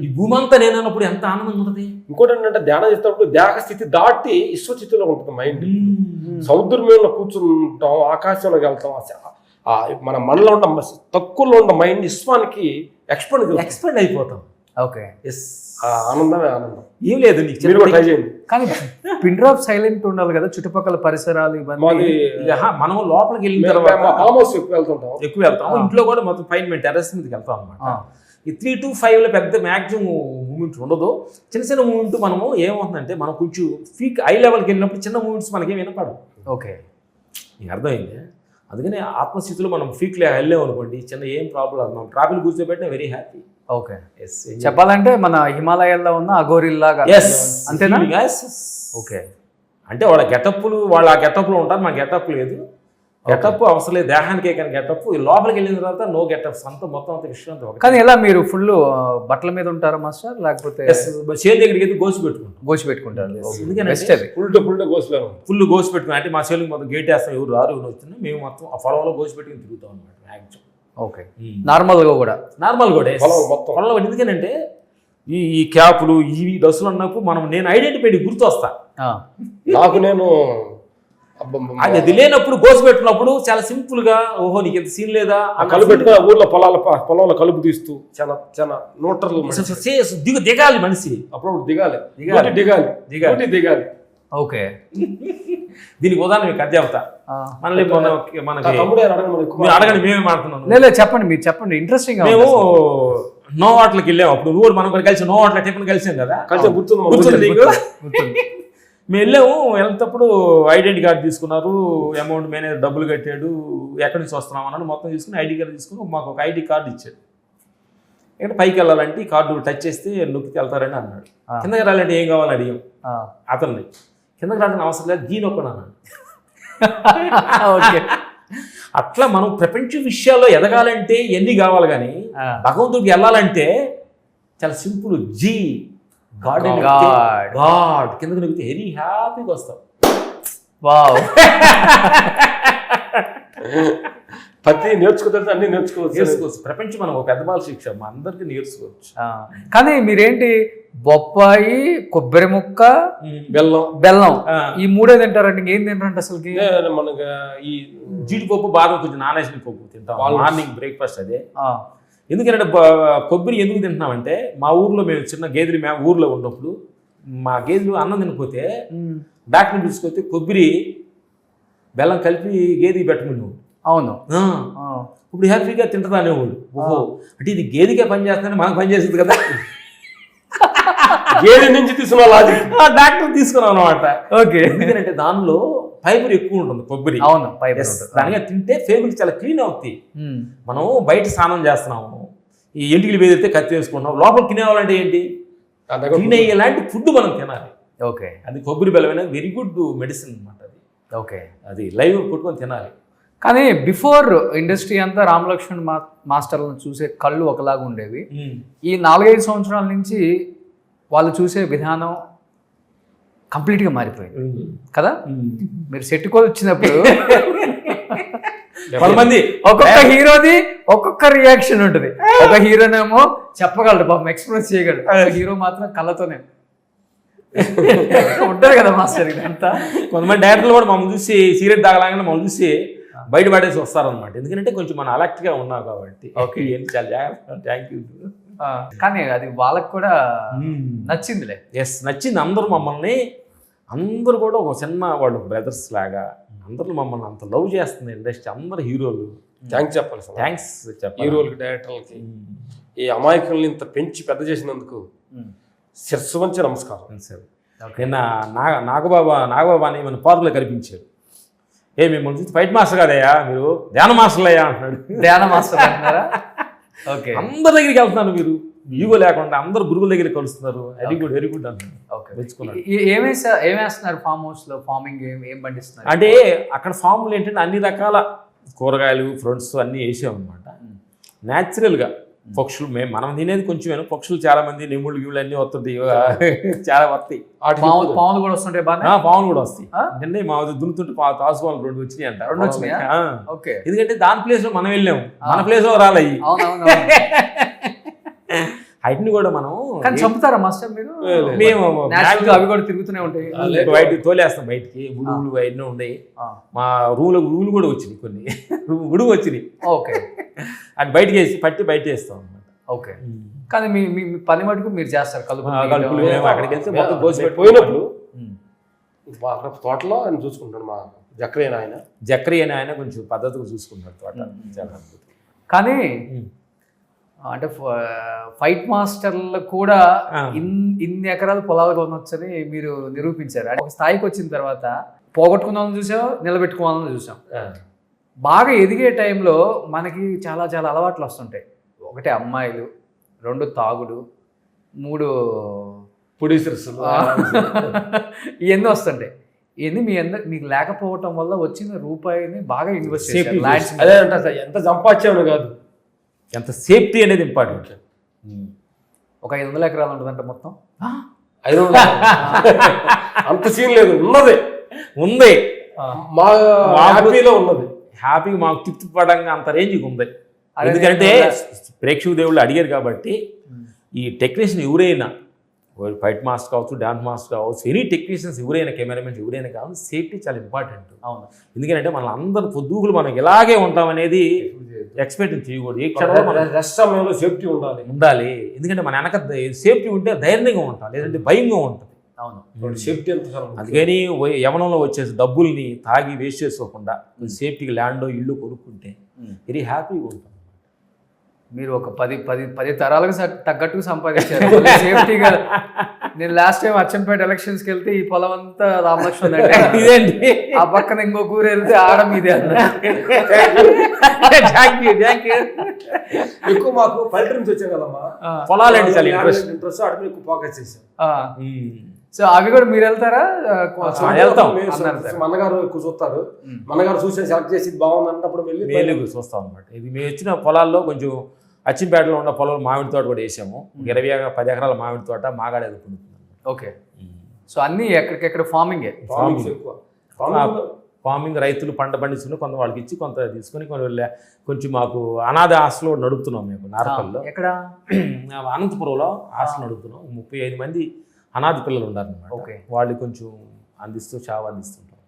ఈ భూమి అంతా నేను అన్నప్పుడు ఎంత ఆనందంగా ఉంటుంది. ఇంకోటి ఏంటంటే ధ్యానం చేసేటప్పుడు దేహ స్థితి దాటి విశ్వస్థితిలో ఉంటుంది మైండ్. సముద్రం మీద కూర్చుంటాం, ఆకాశంలోకి వెళ్తాం, మన మనలో ఉన్న తక్కువలో ఉన్న మైండ్ విశ్వానికి ఎక్స్పెండ్ అయిపోతాం. ఓకే. ఎస్, ఆ ఆనందమే ఆనందం. ఏం లేదు నీకు మీరు కూడా ట్రై చేయండి. కానీ పిన్ డ్రాప్ సైలెంట్ ఉండాలి కదా, చుట్టుపక్కల పరిసరాలు ఇవన్నీ. మాది మనం లోపలికి వెళ్ళిన తర్వాత ఫామ్ హౌస్ ఎక్కువ వెళ్తుంటాం. ఎక్కువ వెళ్తాం. ఇంట్లో కూడా మొత్తం పైన మేము టెర్రస్ మీదకి వెళ్తాం అనమాట. ఈ 3 to 5 పెద్ద మ్యాక్సిమం మూమెంట్ ఉండదు. చిన్న చిన్న మూమెంట్ మనము ఏమవుతుందంటే మనం కొంచెం పీక్ హై లెవెల్కి వెళ్ళినప్పుడు చిన్న మూమెంట్స్ మనకేం వినపడవు. ఓకే, నీకు అర్థమైంది. అందుకని ఆత్మస్థితిలో మనం పీక్ వెళ్ళాం అనుకోండి, చిన్న ఏం ప్రాబ్లం మనం ట్రాఫిక్ కూర్చోబెట్టినా వెరీ హ్యాపీ. ఓకే. చెప్పాలంటే మన హిమాలయాల్లో ఉన్న అఘోరిల్లాగా అంతేనా? ఓకే. అంటే వాళ్ళ గెటప్లు వాళ్ళ ఆ గెటప్లో ఉంటారు, మా గెటప్ లేదు. గెటప్ అవసరం లేదు దేహానికే, కానీ గెటప్ లోపలికి వెళ్ళిన తర్వాత నో గెటప్స్ అంతా మొత్తం అంత విషయం అంతా. కానీ ఎలా మీరు ఫుల్ బట్టల మీద ఉంటారా మాస్టర్, లేకపోతే చేతి దగ్గరికి అయితే గోసి పెట్టుకుంటాం. గోసి పెట్టుకుంటారు. ఫుల్ గోసి పెట్టుకుని అంటే మా చేతికి మొత్తం గేట్ వేస్తాం, ఎవరు రారు ఎవరు వచ్చినా మేము మొత్తం ఆ పొలంలో గోసి పెట్టుకుని తిరుగుతాం అనమాట మ్యాక్సిమం. ఓకే, నార్మల్గా కూడా పొలంలో. ఎందుకనంటే ఈ క్యాపులు ఇవి డ్రెస్సులు అన్నప్పుడు నేను ఐడెంటిఫై గుర్తు వస్తా. నాకు నేను అది లేనప్పుడు గోసి పెట్టినప్పుడు చాలా సింపుల్ గా ఓహో నీకు ఎంత సీన్ లేదా కలుపు పెట్టుకుని ఊర్లో పొలంలో కలుపు తీస్తూ చాలా చాలా న్యూట్రల్ దిగాలి మనిషి, అప్పుడు దిగాలి. ఓకే, దీనికి ఉదాహరణ మీకు అది చెప్తా. మనకి అడగండి, మేమే మాడుతున్నాం. లేదు చెప్పండి, మీరు చెప్పండి, ఇంట్రెస్టింగ్. మేము నో వాటర్కి వెళ్ళాము అప్పుడు, నువ్వు మనం కూడా కలిసి నో వాటర్ టిఫిన్ కలిసాం కదా, గుర్తుంది నీకు? మేము వెళ్ళాము. వెళ్తేప్పుడు ఐడెంటిటీ కార్డు తీసుకున్నారు, అమౌంట్ మేనేజర్ డబ్బులు కట్టాడు, ఎక్కడి నుంచి వస్తున్నాం అన్నాడు. మొత్తం తీసుకుని ఐడి కార్డు తీసుకుని మాకు ఒక ఐడి కార్డు ఇచ్చాడు. ఇక్కడ పైకి వెళ్ళాలంటే ఈ కార్డు టచ్ చేస్తే నొక్కికి వెళ్తారని అన్నాడు. కిందకి రాలంటే ఏం కావాలని అడిగాం అతన్ని. కిందకి రావడానికి అవసరం లేదు, దీని ఒక్కడు అన్నాడు. ఓకే, అట్లా మనం ప్రపంచ విషయాల్లో ఎదగాలంటే ఎన్ని కావాలి, కానీ భగవంతుడికి వెళ్ళాలంటే చాలా సింపుల్. గాడ్ కిందకి నొక్కితే వెరీ హ్యాపీగా వస్తాం. వావ్, ప్రతి నేర్చుకోవచ్చు, అన్ని నేర్చుకోవచ్చు. ప్రపంచం మనం ఒక పెద్ద బాల శిక్ష మా అందరికి నేర్చుకోవచ్చు. కానీ మీరేంటి బొప్పాయి, కొబ్బరి ముక్క, బెల్లం ఈ మూడే తింటారండి, ఇంకేం తింటారంటే అసలుకి? మనకి ఈ జీడిపప్పు బాదం కొంచెం నానేసిన పప్పు తింటాం మార్నింగ్ బ్రేక్ఫాస్ట్ అదే. ఎందుకంటే కొబ్బరి ఎందుకు తింటున్నామంటే మా ఊర్లో మేము చిన్న గేదెలు మేము ఊర్లో ఉన్నప్పుడు మా గేదెలు అన్నం తినకపోతే డాక్టర్ని తీసుకొస్తే కొబ్బరి బెల్లం కలిపి గేదెకి పెట్టమని. అవును, ఇప్పుడు హ్యాపీగా తింటుందా అనేవాడు. ఓహో అంటే ఇది గేదెకే పని చేస్తుందని మనకు పని చేస్తుంది కదా, గేదె నుంచి తీసుకున్న లాజిక్ డాక్టర్ తీసుకున్నాం అనమాట. ఓకే, ఎందుకంటే దానిలో ఫైబర్ ఎక్కువ ఉంటుంది కొబ్బరి. అవును, ఫైబర్ దానిగా తింటే ఫేబుల్ చాలా క్లీన్ అవుతాయి. మనం బయట స్నానం చేస్తున్నాము, ఈ ఎంటికలు బెదిరితే కత్తి వేసుకుంటాం, లోపల తినేవాళ్ళంటే ఏంటి క్లీన్ అయ్యేలాంటి ఫుడ్ మనం తినాలి. ఓకే, అది కొబ్బరి బెల్లం అనేది వెరీ గుడ్ మెడిసిన్ అనమాట అది. ఓకే, అది లైవ్ కొట్టుకొని తినాలి. కానీ బిఫోర్ ఇండస్ట్రీ అంతా రామలక్ష్మణ్ మాస్టర్లను చూసే కళ్ళు ఒకలాగా ఉండేవి. ఈ 4-5 సంవత్సరాల నుంచి వాళ్ళు చూసే విధానం కంప్లీట్గా మారిపోయింది కదా. మీరు సెట్కోలు వచ్చినప్పుడు కొంతమంది ఒక్కొక్క హీరోది ఒక్కొక్క రియాక్షన్ ఉంటుంది. ఒక హీరోనేమో చెప్పగలడు, పాపం ఎక్స్ప్రెస్ చేయగలడు. హీరో మాత్రం కళ్ళతోనే ఉంటారు కదా మాస్టర్. ఇదంతా కొంతమంది డైరెక్టర్లు కూడా మమ్మల్ని చూసి సిగరెట్ తాగలాగానే మమ్మల్ని చూసి బయట పడేసి వస్తారనమాట. ఎందుకంటే కొంచెం మనం అలర్ట్గా ఉన్నాం కాబట్టి. ఓకే, ఏంటి చాలా జాగ్రత్త, థ్యాంక్ యూ. కానీ అది వాళ్ళకి కూడా నచ్చిందిలే. నచ్చింది. అందరూ కూడా ఒక చిన్న వాళ్ళు బ్రదర్స్ లాగా అందరూ మమ్మల్ని అంత లవ్ చేస్తుంది ఇండస్ట్రీ. అందరు హీరోలు థ్యాంక్స్ చెప్పాలి, థ్యాంక్స్ చెప్పాలి హీరోలకి, డైరెక్టర్లకి. ఈ అమాయకుల్ని ఇంత పెంచి పెద్ద చేసినందుకు శిరస్సు వంచి నమస్కారం. నిన్న నాగబాబా అని మన పార్కులో కనిపించారు. మిమ్మల్ని చూసి ఫైట్ మాస్టర్ కాదయ్యా, మీరు ధ్యాన మాస్టర్లు అయ్యా అంటున్నాడు. ధ్యాన మాస్టర్ అంటున్నారా? ఓకే, అందరి దగ్గరికి వెళ్తున్నారు, మీరు ఈగో లేకుండా అందరు గురువుల దగ్గర కలుస్తున్నారు. వెరీ గుడ్ అంటున్నారు. ఏమేస్తున్నారు ఫామ్ హౌస్ లో? ఫార్మింగ్ ఏం పండిస్తున్నారు అంటే అక్కడ ఫామ్లు ఏంటంటే అన్ని రకాల కూరగాయలు, ఫ్రూట్స్ అన్నీ వేసామన్నమాట. న్యాచురల్గా పక్షులు మనం తినేది కొంచెం, పక్షులు చాలా మంది నెమ్ముళ్ళు గిళ్ళు అన్నీ వస్తుంటాయి, చాలా వస్తాయి. పాములు కూడా వస్తుంటాయి, పాములు కూడా వస్తాయి. అంటే మా దున్నుతుంటే తాసుకోవాలి 2 వచ్చినాయి అంట. 2 వచ్చినాయా? ఓకే, ఎందుకంటే దాని ప్లేస్ లో మనం వెళ్ళాము, మన ప్లేస్ లో రాలయ్యి. వాటిని కూడా మనం చంపుతారా మాస్టర్ మీరు? మేము అవి కూడా తిరుగుతూనే ఉంటాయి, బయట తోలేస్తాం బయటికి. గుడుగులు అవన్నీ ఉన్నాయి. మా రూలు కూడా వచ్చినాయి, కొన్ని గుడుగు వచ్చినాయి. ఓకే, అది బయటకి వేసి పట్టి బయట వేస్తాం అనమాట. ఓకే. కానీ మీ మీ మీ పని మటుకు మీరు చేస్తారు, కలుపులు మేము అక్కడికి వెళ్తే మొత్తం గోసిపెట్టి పోయినప్పుడు అక్కడ తోటలో ఆయన చూసుకుంటాడు మా జక్రియన్ ఆయన కొంచెం పద్ధతిగా చూసుకుంటాడు తోట. చాలా అద్భుతం. కానీ అంటే ఫైట్ మాస్టర్లు కూడా ఇన్ని ఎకరాలు పొలాలు కొనొచ్చని మీరు నిరూపించారు. అంటే ఒక స్థాయికి వచ్చిన తర్వాత పోగొట్టుకున్న వాళ్ళని చూసాం, నిలబెట్టుకున్న వాళ్ళని చూసాం. బాగా ఎదిగే టైంలో మనకి చాలా చాలా అలవాట్లు వస్తుంటాయి. ఒకటి అమ్మాయిలు, 2 తాగుడు, 3 ప్రొడ్యూసర్స్ ఇవన్నీ వస్తుంటాయి. ఇవన్నీ మీకు లేకపోవటం వల్ల వచ్చిన రూపాయిని బాగా ఇన్వెస్ట్ చేశారు. అదే అంటే ఎంత సంపాదించామని కాదు, ఎంత సేఫ్టీ అనేది ఇంపార్టెంట్. ఒక 500 ఎకరాలు ఉంటుందంట మొత్తం. 500 అంత సీన్ లేదు, ఉంది మా హ్యాపీలో ఉన్నది. హ్యాపీగా మాకు తృప్తి పడంగా అంత రేంజ్కి ఉంది. ఎందుకంటే ప్రేక్షక దేవుళ్ళు అడిగారు కాబట్టి ఈ టెక్నీషియన్ ఎవరైనా, ఫైట్ మాస్టర్ కావచ్చు, డాన్స్ మాస్టర్ కావచ్చు, ఎనీ టెక్నీషియన్స్ ఎవరైనా, కెమెరామెన్స్ ఎవరైనా కావచ్చు, సేఫ్టీ చాలా ఇంపార్టెంట్. అవును. ఎందుకంటే మన అందరు పొద్దుగులు మనం ఇలాగే ఉంటామనేది ఎక్స్పెక్ట్ చేయకూడదు. ఏ క్షణంలో రెస్ట్ సమయంలో సేఫ్టీ ఉండాలి. ఎందుకంటే మన వెనక సేఫ్టీ ఉంటే ధైర్యంగా ఉంటాం, లేదంటే భయంగా ఉంటుంది. అవును. సేఫ్టీ ఎంత. అందుకని యవనంలో వచ్చేసి డబ్బుల్ని తాగి వేస్ట్ చేసుకోకుండా సేఫ్టీకి ల్యాండ్, ఇల్లు కొనుక్కుంటే వెరీ హ్యాపీగా ఉంటాం. మీరు ఒక 10 తరాలకు తగ్గట్టుకు సంపాదించారు సేఫ్టీగా. నేను లాస్ట్ టైం అచ్చంపేట ఎలక్షన్స్కి వెళ్తే ఈ పొలం అంతా రామలక్ష్మణ్ ఇదేంటి, ఆ పక్కన ఇంకొక ఊరు వెళ్తే ఆడ మీదే ఎక్కువ మాకు పల్లెటూరు నుంచి వచ్చాం కదమ్మా, పొలాలంటే చాలా ఇంట్రెస్ట్ అడుగు ఎక్కువ ఫోకస్ చేసాం. సో అవి కూడా మీరు వెళ్తారా? వెళ్తాం. మన్నగారు ఎక్కువ చూస్తారు, మన్నగారు చూసి సెలెక్ట్ చేసి బాగుంది అన్నప్పుడు వెళ్ళి చూస్తాం అనమాట. ఇది మేము వచ్చిన పొలాల్లో కొంచెం అచ్చింపేటలో ఉన్న పొలాలు మామిడి తోట కూడా వేసాము. 10 ఎకరాల మామిడి తోట మాగాడ ఎదుర్కొంటుంది. ఓకే. సో అన్ని ఎక్కడికెక్కడ ఫార్మింగే. ఫార్మింగ్ రైతులు పంట పండించుకుని కొంత వాళ్ళకి ఇచ్చి కొంత తీసుకొని కొంచెం మాకు అనాథ హాస్టల్లో నడుపుతున్నాం. మేము నార్కల్లో ఎక్కడ అనంతపురంలో హాస్టల్ నడుపుతున్నాం. 35 మంది అనాథ పిల్లలు ఉన్నారనమాట. ఓకే. వాళ్ళు కొంచెం అందిస్తూ చావ అందిస్తుంటాం.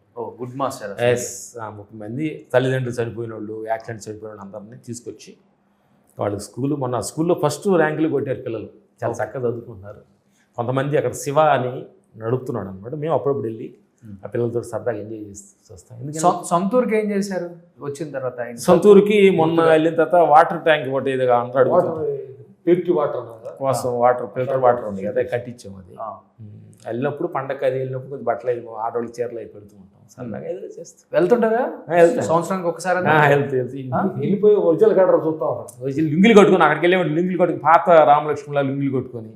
Good master. 30 మంది తల్లిదండ్రులు చనిపోయిన వాళ్ళు, యాక్సిడెంట్ చనిపోయిన వాళ్ళు అందరినీ తీసుకొచ్చి వాళ్ళు మొన్న స్కూల్లో ఫస్ట్ ర్యాంకులు కొట్టారు పిల్లలు. చాలా చక్కగా చదువుకుంటున్నారు. కొంతమంది అక్కడ శివ అని నడుపుతున్నాడు అనమాట. మేము అప్పుడప్పుడు వెళ్ళి ఆ పిల్లలతో సరదాగా ఎంజాయ్ చేస్తూ వస్తాం. ఎందుకంటే సొంతూరుకి ఏం చేశారు వచ్చిన తర్వాత? సొంతూరుకి మొన్న వెళ్ళిన తర్వాత వాటర్ ట్యాంక్ ఒకటి ఏదో అంటాడు కోసం, ఫిల్టర్ వాటర్ ఉంది కదా, కట్టించాము. అది వెళ్ళినప్పుడు పండగ అది వెళ్ళినప్పుడు కొంచెం బట్టలు అయి ఆడవాళ్ళకి చీరలు అయి పెడుతూ ఉంటాం. సరదాగా ఏదో చేస్తాం. వెళ్తుంటారా? సంవత్సరానికి ఒకసారి వెళ్ళిపోయి ఒరిజినల్ గడ్డ చూస్తాం. లుంగిలు కట్టుకొని అక్కడికి వెళ్ళేవాడు. లుంగిలు కట్టుకుని పాత రామలక్ష్మణుల లుంగిలు కొట్టుకొని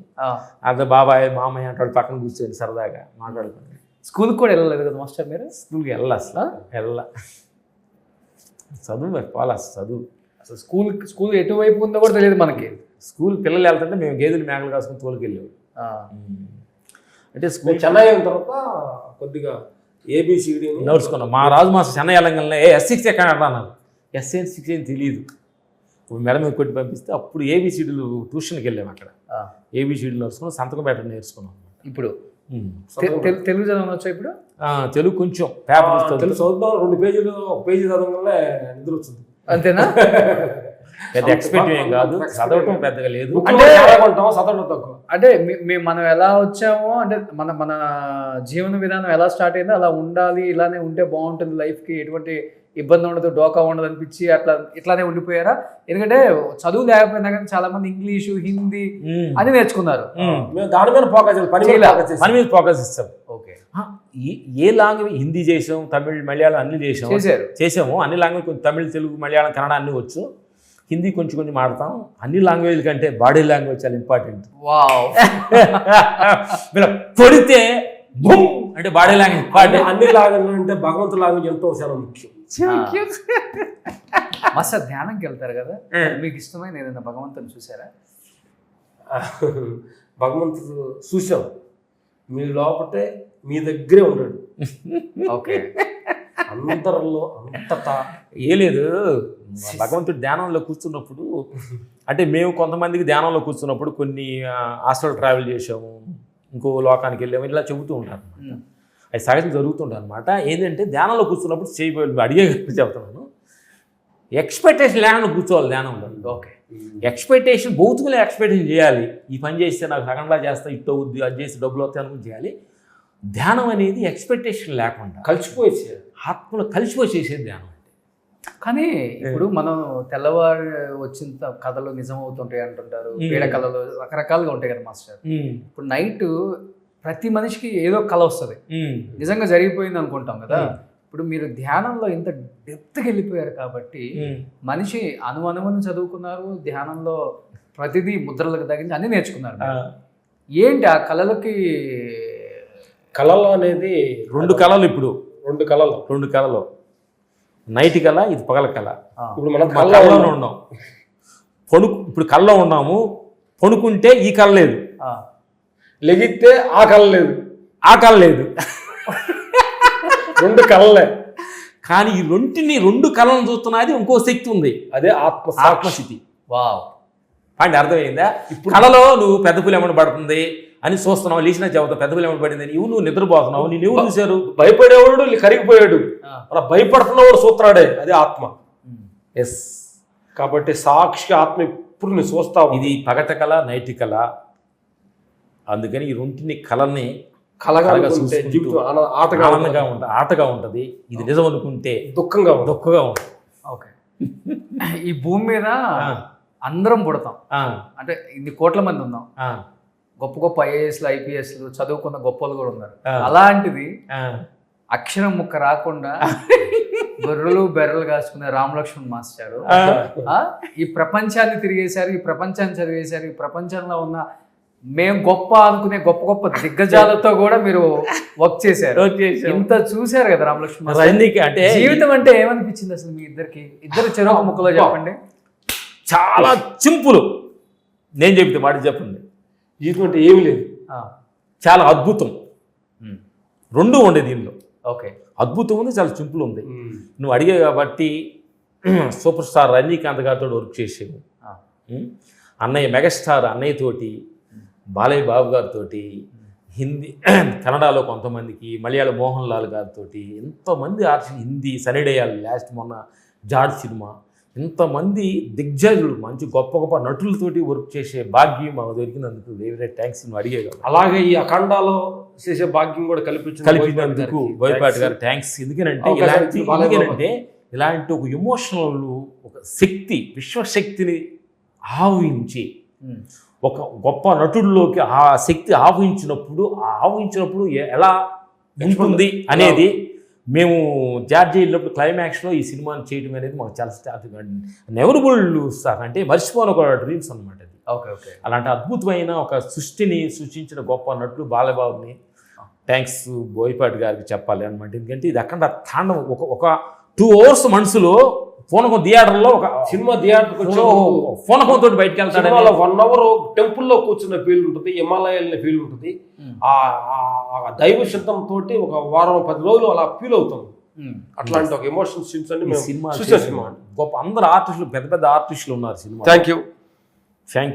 అదే బాబాయ్ మామయ్య అంటాడు పక్కన కూర్చొని సరదాగా మాట్లాడుకొని. స్కూల్కి కూడా వెళ్ళలేదు కదా మాస్టర్ మీరు? స్కూల్కి వెళ్ళాలి అసలు చదువు మరి పోలా చదువు. అసలు స్కూల్ ఎటువైపు ఉందో కూడా తెలియదు మనకి. స్కూల్ పిల్లలు వెళ్తుంటే మేము గేదెలు మేకలు కాసుకుని తోలుకి వెళ్ళేవాడు. అంటే స్కూల్ చెన్నై అయిన తర్వాత కొద్దిగా ఏబిసిడి నడుచుకున్నాం. మా రాజు మాస్టర్ చెన్నై వెళ్ళంగానే S6 ఎక్కడ అన్నారు. S6 ఏం తెలియదు. మెడ మీద కొట్టి పంపిస్తే అప్పుడు ఏబిసిడీలు ట్యూషన్కి వెళ్ళాము. అక్కడ ఏబిసిడీలు నడుచుకున్నాం, సంతకం పెట్టడం నేర్చుకున్నాం. ఇప్పుడు తెలుగు చదవచ్చా? ఇప్పుడు తెలుగు కొంచెం పేపర్ తెలుగు చదువుతాం. 2 పేజీలు, 1 పేజీ చదవగానే నిద్ర వచ్చింది. అంతేనా? పెద్ద ఎక్స్పెక్టివ్ ఏం కాదు, చదవటం పెద్దగా లేదు. అంటే చదవడం తక్కువ. అంటే మనం ఎలా వచ్చామో, అంటే మన జీవన విధానం ఎలా స్టార్ట్ అయిందో అలా ఉండాలి, ఇలానే ఉంటే బాగుంటుంది, లైఫ్కి ఎటువంటి ఇబ్బంది ఉండదు, డోకా ఉండదు అనిపించి ఇట్లానే ఉండిపోయారా? ఎందుకంటే చదువు లేకపోయినా కానీ చాలా మంది ఇంగ్లీషు, హిందీ అని నేర్చుకున్నారు. దాని మీద పని మీద ఫోకస్ ఇస్తాం. ఓకే. ఏ లాంగ్వేజ్ హిందీ చేసాం, తమిళ్, మలయాళం అన్ని చేసాము. అన్ని లాంగ్వేజ్ కొంచెం తమిళ్, తెలుగు, మలయాళం, కన్నడ అన్ని వచ్చు. హిందీ కొంచెం మాడతాం. అన్ని లాంగ్వేజ్ కంటే బాడీ లాంగ్వేజ్ చాలా ఇంపార్టెంట్. కొడితే అంటే బాడీ లాంగ్వేజ్, అన్ని లాంగ్వేజ్ అంటే భగవంతు లాంగ్వేజ్ ఎంతో చాలా ముఖ్యం. మాస్టర్ ధ్యానంకి వెళ్తారు కదా, మీకు ఇష్టమైన ఏదైనా భగవంతుని చూసారా? భగవంతుడు చూసాం. మీ లోపటే మీ దగ్గరే ఉన్నాడు. ఓకే. అందరిలో అంతటా ఏ లేదు. భగవంతుడు ధ్యానంలో కూర్చున్నప్పుడు, అంటే మేము కొంతమందికి ధ్యానంలో కూర్చున్నప్పుడు కొన్ని హాస్టల్ ట్రావెల్ చేసాము, ఇంకో లోకానికి వెళ్ళాము, ఇలా చెబుతూ ఉంటారు. అది సహజం జరుగుతుంటాయి అనమాట. ఏంటంటే ధ్యానంలో కూర్చున్నప్పుడు చేయబోయే అడిగే చెప్తున్నాను, ఎక్స్పెక్టేషన్ లేకుండా కూర్చోవాలి ధ్యానంలో. ఓకే. ఎక్స్పెక్టేషన్ భౌతికమైన ఎక్స్పెక్టేషన్ చేయాలి. ఈ పని చేస్తే నాకు సగంలా చేస్తా, ఇట్టు అవుద్ది, అది చేసి డబ్బులు వస్తాయి అనుకుని చేయాలి. ధ్యానం అనేది ఎక్స్పెక్టేషన్ లేకుండా కలిసిపోయేది, ఆత్మలో కలిసిపోయి చేసేది ధ్యానం. కానీ ఇప్పుడు మనం తెల్లవారు వచ్చిన కథలు నిజం అవుతుంటాయి అంటుంటారు, పీడ కళలు రకరకాలుగా ఉంటాయి కదా మాస్టర్. ఇప్పుడు నైట్ ప్రతి మనిషికి ఏదో కళ వస్తుంది, నిజంగా జరిగిపోయింది అనుకుంటాం కదా. ఇప్పుడు మీరు ధ్యానంలో ఇంత డెప్త్కి వెళ్ళిపోయారు కాబట్టి మనిషి అనువనువును చదువుకున్నారు, ధ్యానంలో ప్రతిదీ ముద్రలకు తగ్గించి అన్ని నేర్చుకున్నారు. ఏంటి ఆ కళలకి? కళలు అనేది రెండు కళలు. ఇప్పుడు రెండు కళలు, నైట్ కళ, ఇది పగల కళ. ఇప్పుడు మనం కళ్ళలోనే ఉన్నాం, ఇప్పుడు కళ్ళలో ఉన్నాము. పడుకుంటే ఈ కళ లేదు, లెగిస్తే ఆ కళ లేదు, రెండు కళలే. కానీ ఈ రెండు కళలను చూస్తున్నది ఇంకో శక్తి ఉంది, అదే ఆత్మస్థితి. వావ్, అంటే అర్థమైందా? ఇప్పుడు కళలో నువ్వు పెద్ద పులి ఏమని పడుతుంది అని చూస్తున్నావు, లేచిన చెబుతావు పెద్ద పులి ఏమని పడింది అని. నువ్వు నిద్రపోతున్నావు, నేను ఎవరు చూశారు? భయపడేవాడు కరిగిపోయాడు, అలా భయపడుతున్నవాడు చూస్తున్నాడే, అదే ఆత్మ. ఎస్, కాబట్టి సాక్షి ఆత్మ ఇప్పుడు నువ్వు చూస్తావు. ఇది పగట కళ, నైట్ కళ. అందుకని ఈ రెంటిని కళని ఆటగా ఉంటది. ఇది నిజం అనుకుంటే దుఃఖంగా ఉంటుంది. ఓకే, ఈ భూమి మీద అందరం పుడతాం, అంటే ఇన్ని కోట్ల మంది ఉన్నాం, గొప్ప గొప్ప ఐఏఎస్లు, ఐపీఎస్లు చదువుకున్న గొప్పలు కూడా ఉన్నారు. అలాంటిది అక్షరం ముక్క రాకుండా బొర్రలు బెర్రలు కాసుకునే రామలక్ష్మణ్ మాస్టారు ఈ ప్రపంచాన్ని తిరిగేశారు, ఈ ప్రపంచాన్ని చదివేశారు. ఈ ప్రపంచంలో ఉన్న మేము గొప్ప అనుకునే గొప్ప గొప్ప దిగ్గజాలతో కూడా మీరు వర్క్ చేశారు. ఇంత చూశారు కదా రామలక్ష్మణ్. అంటే జీవితం అంటే ఏమనిపించింది అసలు మీ ఇద్దరికి? ఇద్దరు చెరొక ముక్కలో చెప్పండి. చాలా సింపుల్, నేను చెప్తే మాట చెప్పండి. జీవితం అంటే ఏమి లేదు, చాలా అద్భుతం. రెండు ఉండే దీనిలో. ఓకే, అద్భుతం ఉంది, చాలా సింపుల్ ఉంది. నువ్వు అడిగే కాబట్టి సూపర్ స్టార్ రజనీకాంత్ గారితో వర్క్ చేసాము. అన్నయ్య మెగాస్టార్ అన్నయ్య తోటి, బాలయ్య బాబు గారితో, హిందీ కన్నడలో కొంతమందికి, మలయాళ మోహన్ లాల్ గారితో, ఎంతోమంది ఆర్టిస్ట్, హిందీ సనిడేయాలి లాస్ట్ మొన్న జాడ్ సినిమా, ఇంతమంది దిగ్గజులు మంచి గొప్ప గొప్ప నటులతోటి వర్క్ చేసే భాగ్యం మాకు దొరికినందుకు వెరీ థ్యాంక్స్. నువ్వు అడిగే కదా. అలాగే ఈ అఖండాలో చేసే భాగ్యం కూడా కల్పించినందుకు బోయపాటి గారు థ్యాంక్స్. ఎందుకంటే ఇలాంటి ఒక ఎమోషనల్, ఒక శక్తి, విశ్వశక్తిని ఆహ్వానించి ఒక గొప్ప నటుడిలోకి ఆ శక్తి ఆహ్వానించినప్పుడు ఎలా ఉంటుంది అనేది మేము జార్జి వెళ్ళినప్పుడు క్లైమాక్స్లో ఈ సినిమాని చేయడం అనేది మాకు చాలా నెవరబుల్ సార్, అంటే మర్చిపోని ఒక డ్రీమ్స్ అనమాట అది. ఓకే ఓకే, అలాంటి అద్భుతమైన ఒక సృష్టిని సృష్టించిన గొప్ప నటుడు బాలబాబుని థ్యాంక్స్ బోయపాటి గారికి చెప్పాలి అనమాట. ఎందుకంటే ఇది అక్కడ తాండవం ఒక 2 hours మనసులో పూనకం థియేటర్లో ఒక సినిమా పూనకంతో బయటకు వెళ్తాడు. 1 hour టెంపుల్లో కూర్చున్న ఫీల్ ఉంటుంది, హిమాలయాల ఫీల్ ఉంటుంది. ఆ దైవ శబ్దంతో ఒక వారం 10 రోజులు అలా ఫీల్ అవుతాం. అట్లాంటి ఒక ఎమోషన్ సీన్స్ అన్ని సినిమా గొప్ప అందరు ఆర్టిస్టులు, పెద్ద పెద్ద ఆర్టిస్టులు ఉన్నారు సినిమా. Thank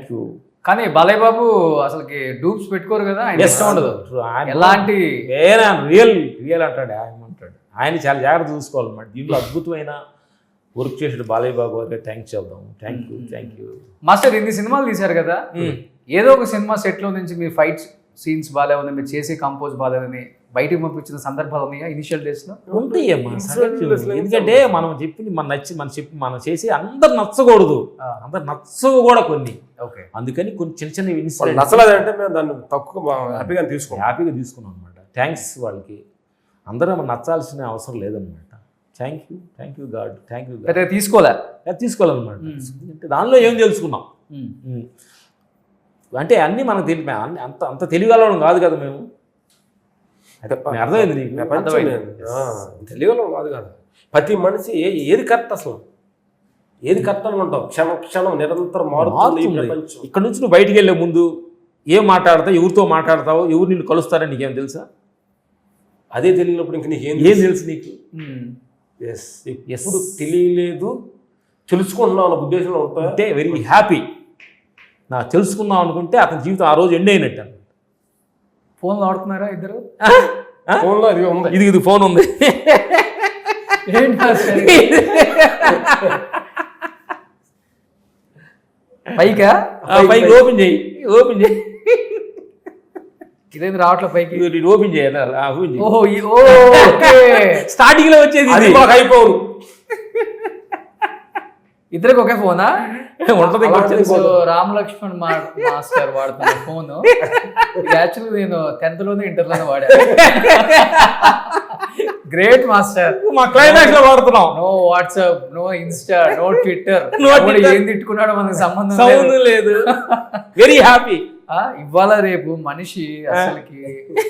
you. కానీ బాలయ్య బాబు అసలుకి డూప్స్ పెట్టుకోరు కదా, ఆయన ఇష్టం ఉండదు. ఎలాంటి రియల్ అంటాడు ఆయన చాలా జాగ్రత్త చూసుకోవాలన్నమాట. దీంట్లో అద్భుతమైన వర్క్ చేసాడు బాలయ్య బాబు గారికి థ్యాంక్స్ చెప్దాం. Thank you master. ఇన్ని సినిమాలు తీశారు కదా, ఏదో ఒక సినిమా సెట్లో నుంచి మీ ఫైట్ సీన్స్ బాగాలేవని, మీరు చేసే కంపోజ్ బాగాలేదని బయటికి పంపించిన సందర్భాలు ఉన్నాయా ఇనిషియల్ డేస్లో? ఉంటాయమ్మా. ఎందుకంటే మనం చెప్పింది మనం చేసి అందరు నచ్చకూడదు, అందరు నచ్చవు కూడా కొన్ని. ఓకే, అందుకని కొన్ని చిన్న చిన్న నచ్చలేదంటే మేము దాన్ని తక్కువ హ్యాపీగా తీసుకున్నాం అనమాట. థ్యాంక్స్ వాళ్ళకి. అందరూ నచ్చాల్సిన అవసరం లేదనమాట. Thank you God. తీసుకోవాలన్నమాట. అంటే దానిలో ఏం తెలుసుకున్నాం అంటే అన్నీ మనకు తెలిపి అంత తెలియగలవడం కాదు కదా మేము. అర్థమైంది నీకు? తెలియగలం కాదు కదా. ప్రతి మనిషి ఏది కరెక్ట్, అసలు ఏది కరెక్ట్ అనుకుంటాం. క్షణం నిరంతరం మారుతుంది. ఇక్కడ నుంచి నువ్వు బయటికి వెళ్ళే ముందు ఏం మాట్లాడతావు, ఎవరితో మాట్లాడతావు, ఎవరు నిన్ను కలుస్తారని నీకేం తెలుసా? అదే తెలియనప్పుడు ఇంక నీకేం తెలుసు నీకు? ఎప్పుడు తెలియలేదు, తెలుసుకుంటున్నావు అన్న ఉద్దేశంలో ఉంటే వెరీ హ్యాపీ. నాకు తెలుసుకుందాం అనుకుంటే అతని జీవితం ఆ రోజు ఎండ్ అయినట్టు. ఫోన్లో ఆడుతున్నారా ఇద్దరు? ఫోన్లో ఇది ఫోన్ ఉంది. పైకా పైకి ఓపెన్ చేయి ఇదేంది రావట్లే పైకి. ఓపెన్ చేయాలి. ఓపెన్ చేయి. ఓహో ఓకే. స్టార్టింగ్ లో వచ్చేది అది మాకు అయిపోవు. ఇద్దరికి ఒకే ఫోనా ఉంటది. సో రామ్ లక్ష్మణ్ మాస్టర్ వాడుతున్న ఫోన్ యాక్చువల్లీ నేను 10th లోనే ఇంటర్లోనే వాడా. Great master. మా క్లైమాక్స్ లో వాడుతున్నాం. No WhatsApp, no Insta, no Twitter. ఏం తిట్టుకున్నాడో మనకు సంబంధం లేదు. Very happy. ఇవాళ రేపు మనిషి అసలుకి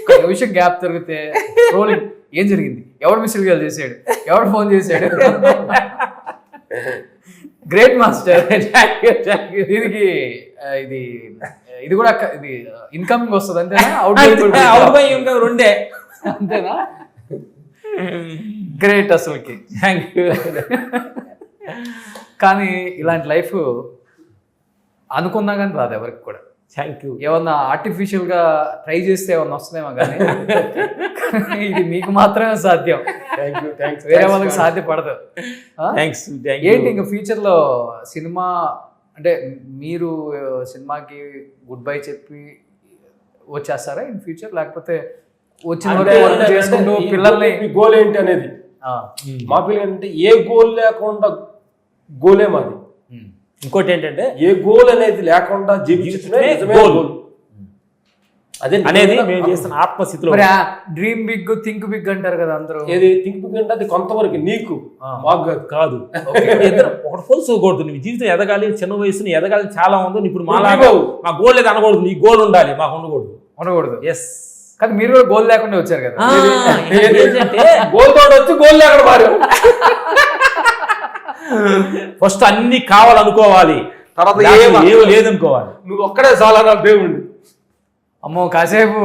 ఒక నిమిషం గ్యాప్ దొరికితే ట్రోలింగ్. ఏం జరిగింది, ఎవడు మిస్డ్ కాల్ చేశాడు, ఎవడు ఫోన్ చేశాడు. Great master. దీనికి ఇది కూడా ఇది ఇన్కమింగ్ వస్తుంది అంతేనా, అవుట్ గోయింగ్ రెండే అంతేనా? గ్రేట్ అసలుకి. Thank you. కానీ ఇలాంటి లైఫ్ అనుకున్నా కానీ రాదు ఎవరికి కూడా. Thank you. ఏమన్నా ఆర్టిఫిషియల్ గా ట్రై చేస్తే ఏమన్నా వస్తుందేమో కానీ ఇది మీకు మాత్రమే సాధ్యం, వేరే వాళ్ళకి సాధ్యపడదు. ఏంటి ఇంకా ఫ్యూచర్ లో సినిమా అంటే మీరు సినిమాకి గుడ్ బై చెప్పి వచ్చేస్తారా ఇన్ ఫ్యూచర్, లేకపోతే వచ్చిన వరకు చేసుకుంటూ పిల్లల్ని? గోల్ ఏంటి అనేది మా పిల్లలు అంటే ఏ గోల్ లేకుండా గోలే మాది. ఇంకోటి ఏంటంటే ఏ గోల్ అనేది లేకుండా జీవించడమే గోల్. అదే అనేది మేము చేస్తున్న ఆత్మస్థితిలో. డ్రీమ్ బిగ్ థింక్ బిగ్ అంటారు కదా అందరూ. ఏది థింక్ బిగ్ అంటే అది కొంతవరకు నీకు, మాకు కాదు. ఒకటి తెలుసుకోకూడదు. నీ జీవితం ఎదగాలి, చిన్న వయసుని ఎదగాలి చాలా ఉంది. ఇప్పుడు మా గోల్ లేదు అనకూడదు, నీ గోల్ ఉండాలి, మాకు ఉండకూడదు. ఎస్. కానీ మీరు కూడా గోల్ లేకుండా వచ్చారు కదా. గోల్ తోటి వచ్చి గోల్ లేకుండా మారు. ఫస్ట్ అన్ని కావాలనుకోవాలి, తర్వాత ఏమి లేదనుకోవాలి. నువ్వు ఒక్కడే చాలా నా దేవుడు. అమ్మో కాసేపు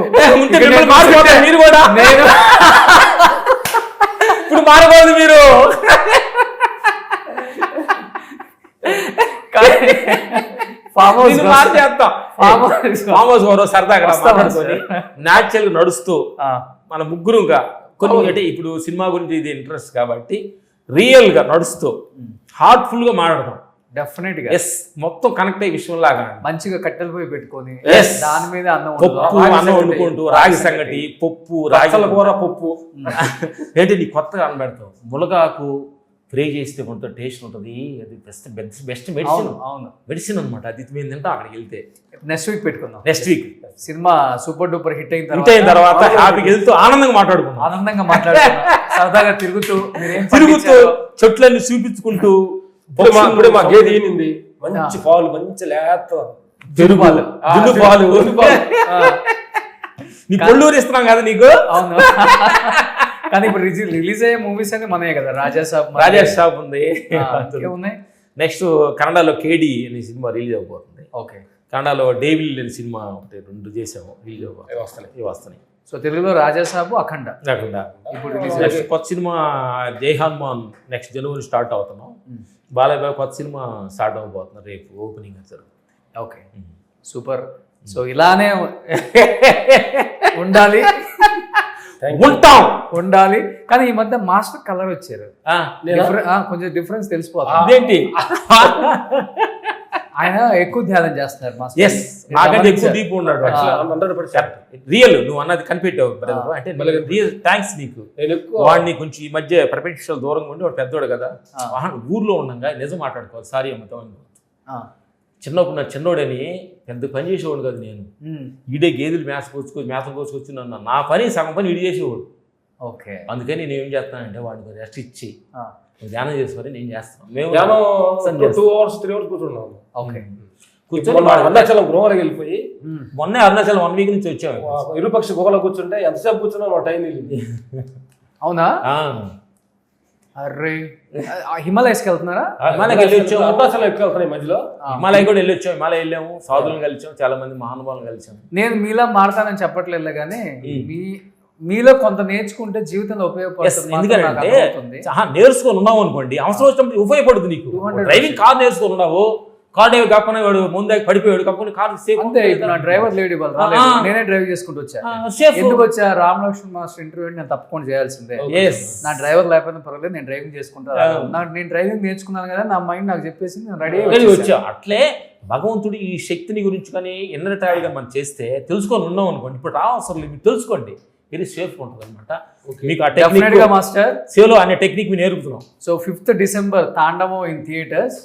మారిపోతారు మీరు కూడా. నేను ఇప్పుడు మారకూడదు మీరు. ఫామ్ హౌస్ ఎవరో సరదాగా మాట్లాడుకొని న్యాచురల్ గా నడుస్తూ మన ముగ్గురుగా కొన్ని అంటే ఇప్పుడు సినిమా గురించి ఇది ఇంట్రెస్ట్ కాబట్టి రియల్ గా నడుస్తూ హార్ట్ఫుల్ గా మాట్లాడతాం. డెఫినెట్ గా ఎస్. మొత్తం కనెక్ట్ అయ్యే విషయం లాగా మంచిగా కట్టెలు పోయి పెట్టుకొని దాని మీద అన్నం వండుకుంటూ రాగి సంగటి, పప్పు, రాగి కూర, పప్పు ఏంటి నీ కొత్తగా అనబెడతావు. మునగాకు ఫ్రై చేస్తే కొంత టేస్ట్ ఉంటుంది. అది బెస్ట్ మెడిసిన్. అవును, మెడిసిన్ అనమాట. అది మేము తింటాం అక్కడికి వెళ్తే. నెక్స్ట్ వీక్ పెట్టుకుందాం. Next week cinema super duper hit అయిన తర్వాత హ్యాపీకి వెళ్తూ ఆనందంగా మాట్లాడుకుందాం. సరదాగా తిరుగుతూ చెట్లన్నీ చూపించుకుంటూ. ఇప్పుడు మా గేదె ఈనింది, మంచి పాలు, మంచి లేత జున్నుపాలు. నీ కొల్లూరు ఇస్తున్నాం కదా నీకు. అవును. కానీ ఇప్పుడు రిలీజ్ అయ్యే మూవీస్ అన్ని మనయే కదా. రాజాసాబ్ ఉంది. ఉన్నాయి. నెక్స్ట్ కన్నడలో కేడి అనే సినిమా రిలీజ్ అవబోతుంది. ఓకే. కన్నడలో డేవిల్ అనే సినిమా ఒకటి 2 చేసాము, రిలీజ్ వస్తున్నాయి. సో తెలుగులో రాజాసాబు, అఖండ. ఇప్పుడు నెక్స్ట్ కొత్త సినిమా జై హనుమాన్ నెక్స్ట్ జనవరి స్టార్ట్ అవుతున్నాం. బాలయ్య కొత్త సినిమా స్టార్ట్ అవబోతున్నారు రేపు opening sir. Okay, super. So ఇలానే ఉండాలి. కానీ ఈ మధ్య మాస్టర్ కలర్ వచ్చారు, కొంచెం డిఫరెన్స్ తెలిసిపోతుంది. అదేంటి ఆయన ఎక్కువ ధ్యానం చేస్తున్నారు. రియల్ నువ్వు అన్నది కనిపెట్టావు అంటే రియల్ థ్యాంక్స్ నీకు. వాడిని కొంచెం ఈ మధ్య ప్రపంచ దూరంగా ఉండి వాడు పెద్దోడు కదా, ఊర్లో ఉండగా నిజం మాట్లాడుకోవాలి. సారీ అమ్మతాం. చిన్నప్పుడు నా చిన్నోడని పెద్ద పని చేసేవాడు కదా నేను. ఈడే గేదెలు మేతం కోసుకొచ్చి నన్ను నా పని సగం పని ఇడి చేసేవాడు. ఓకే. అందుకని నేను ఏం చేస్తానంటే వాడికి రెస్ట్ ఇచ్చి ధ్యానం చేసుకొని నేను చేస్తాను. మేము 2 hours 3 hours కూర్చున్నాము. ఓకే. కూర్చొని అరుణాచలం గృహాలకు వెళ్ళిపోయి మొన్నే అరుణాచలం 1 week నుంచి వచ్చాము. ఇరుపక్ష గుహలో కూర్చుంటే ఎంతసేపు కూర్చున్నా మా టైం తెలియదు. అవునా? అర్రే, హిమాలయస్కి వెళ్తున్నారా? హిమాలయకి వెళ్ళి వచ్చాము. అరుణాచలం ఎక్కువ వెళ్తున్నాయి మధ్యలో. హిమాలయ కూడా వెళ్ళి వచ్చాము. హిమాలయ వెళ్ళాము, సాధులను కలిసాము, చాలా మంది మహానుభావులను కలిసాము. నేను మీలా మారుతానని చెప్పట్లేదు కానీ మీలో కొంత నేర్చుకుంటే జీవితంలో ఉపయోగపడుతుంది. ఎందుకంటే నేర్చుకొని ఉన్నావు అనుకోండి, అవసరం వచ్చినప్పుడు ఉపయోగపడుతుంది నీకు. డ్రైవింగ్ కార్ నేర్చుకొని ఉన్నావు, కార్ డ్రైవర్ కాకుండా వాడు ముందే పడిపోయాడు కాకుండా కార్ సేఫ్. అంతే. ఇప్పుడు నా డ్రైవర్ లేడీ వాళ్ళు నేనే డ్రైవ్ చేసుకుంటూ వచ్చా. ఎందుకు వచ్చా? రామ్ లక్ష్మణ్ మాస్టర్ ఇంటర్వ్యూ నేను తప్పకుండా చేయాల్సిందే. నా డ్రైవర్ లేకపోయినా పర్వాలేదు, నేను డ్రైవింగ్ చేసుకుంటా. నేను డ్రైవింగ్ నేర్చుకున్నాను కదా, నా మైండ్ నాకు చెప్పేసి నేను రెడీ వచ్చా. అట్లే భగవంతుడు ఈ శక్తిని గురించి కానీ ఇన్నర్ ట్రావెల్గా మనం చేస్తే తెలుసుకొని ఉన్నాం అనుకోండి, ఇప్పుడు రావసరం లేదు, మీరు తెలుసుకోండి, వెరీ సేఫ్ ఉంటుంది అనమాట. మీకు ఆ డెఫినెట్ టెక్నిక్ గా మాస్టర్. సేవలో అనే టెక్నిక్ మీ నేర్పుతున్నాం. సో 5th December తాండవం ఇన్ థియేటర్స్,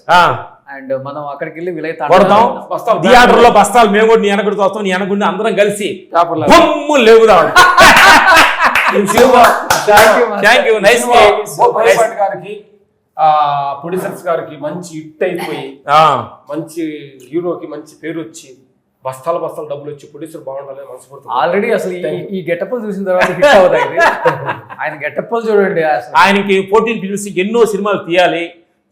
అండ్ మనం అక్కడికి వెళ్ళి విలయ కొడతాం. బస్తాలు థియేటర్లో బస్తాలు మేము కూడా నీ వెనకడితో వస్తాం, నీ వెనకుండి అందరం కలిసి బొమ్ము లేవుదాం. Thank you. నైస్ బోయపాటి గారికి, ప్రొడ్యూసర్స్ గారికి మంచి హిట్ అయిపోయి మంచి హీరోకి మంచి పేరు వచ్చి బస్తాల డబ్బులు వచ్చి ప్రొడ్యూసర్ బాగుండాలని మనస్ఫూర్తి. ఆల్రెడీ అసలు ఈ గెటప్లు చూసిన తర్వాత హిట్ అవుతాయి. ఆయన గెటప్లు చూడండి, ఆయనకి 14 ఫిల్మ్స్ ఎన్నో సినిమాలు తీయాలి,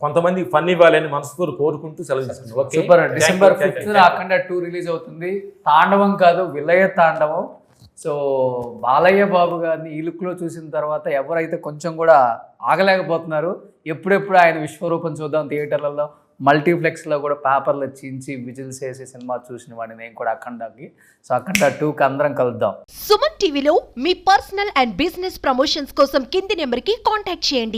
కొంతమంది ఫన్ ఇవ్వాలని మనస్ఫూర్తి కోరుకుంటూ సెలవు తీసుకుంటాం. సూపర్. December 5th అఖండ 2 రిలీజ్ అవుతుంది. తాండవం కాదు, విలయ తాండవం. సో బాలయ్య బాబు గారిని ఈ లుక్లో చూసిన తర్వాత ఎవరైతే కొంచెం కూడా ఆగలేకపోతున్నారు, ఎప్పుడెప్పుడు ఆయన విశ్వరూపం చూద్దాం థియేటర్లలో, మల్టీప్లెక్స్లో కూడా పేపర్లు చించి విజిల్స్ వేసి సినిమా చూసిన వాడిని నేను కూడా అఖండకి. సో అఖండ 2కి అందరం కలుద్దాం. సుమన్ టీవీలో మీ పర్సనల్ అండ్ బిజినెస్ ప్రమోషన్స్ కోసం కింది నెంబర్కి కాంటాక్ట్ చేయండి.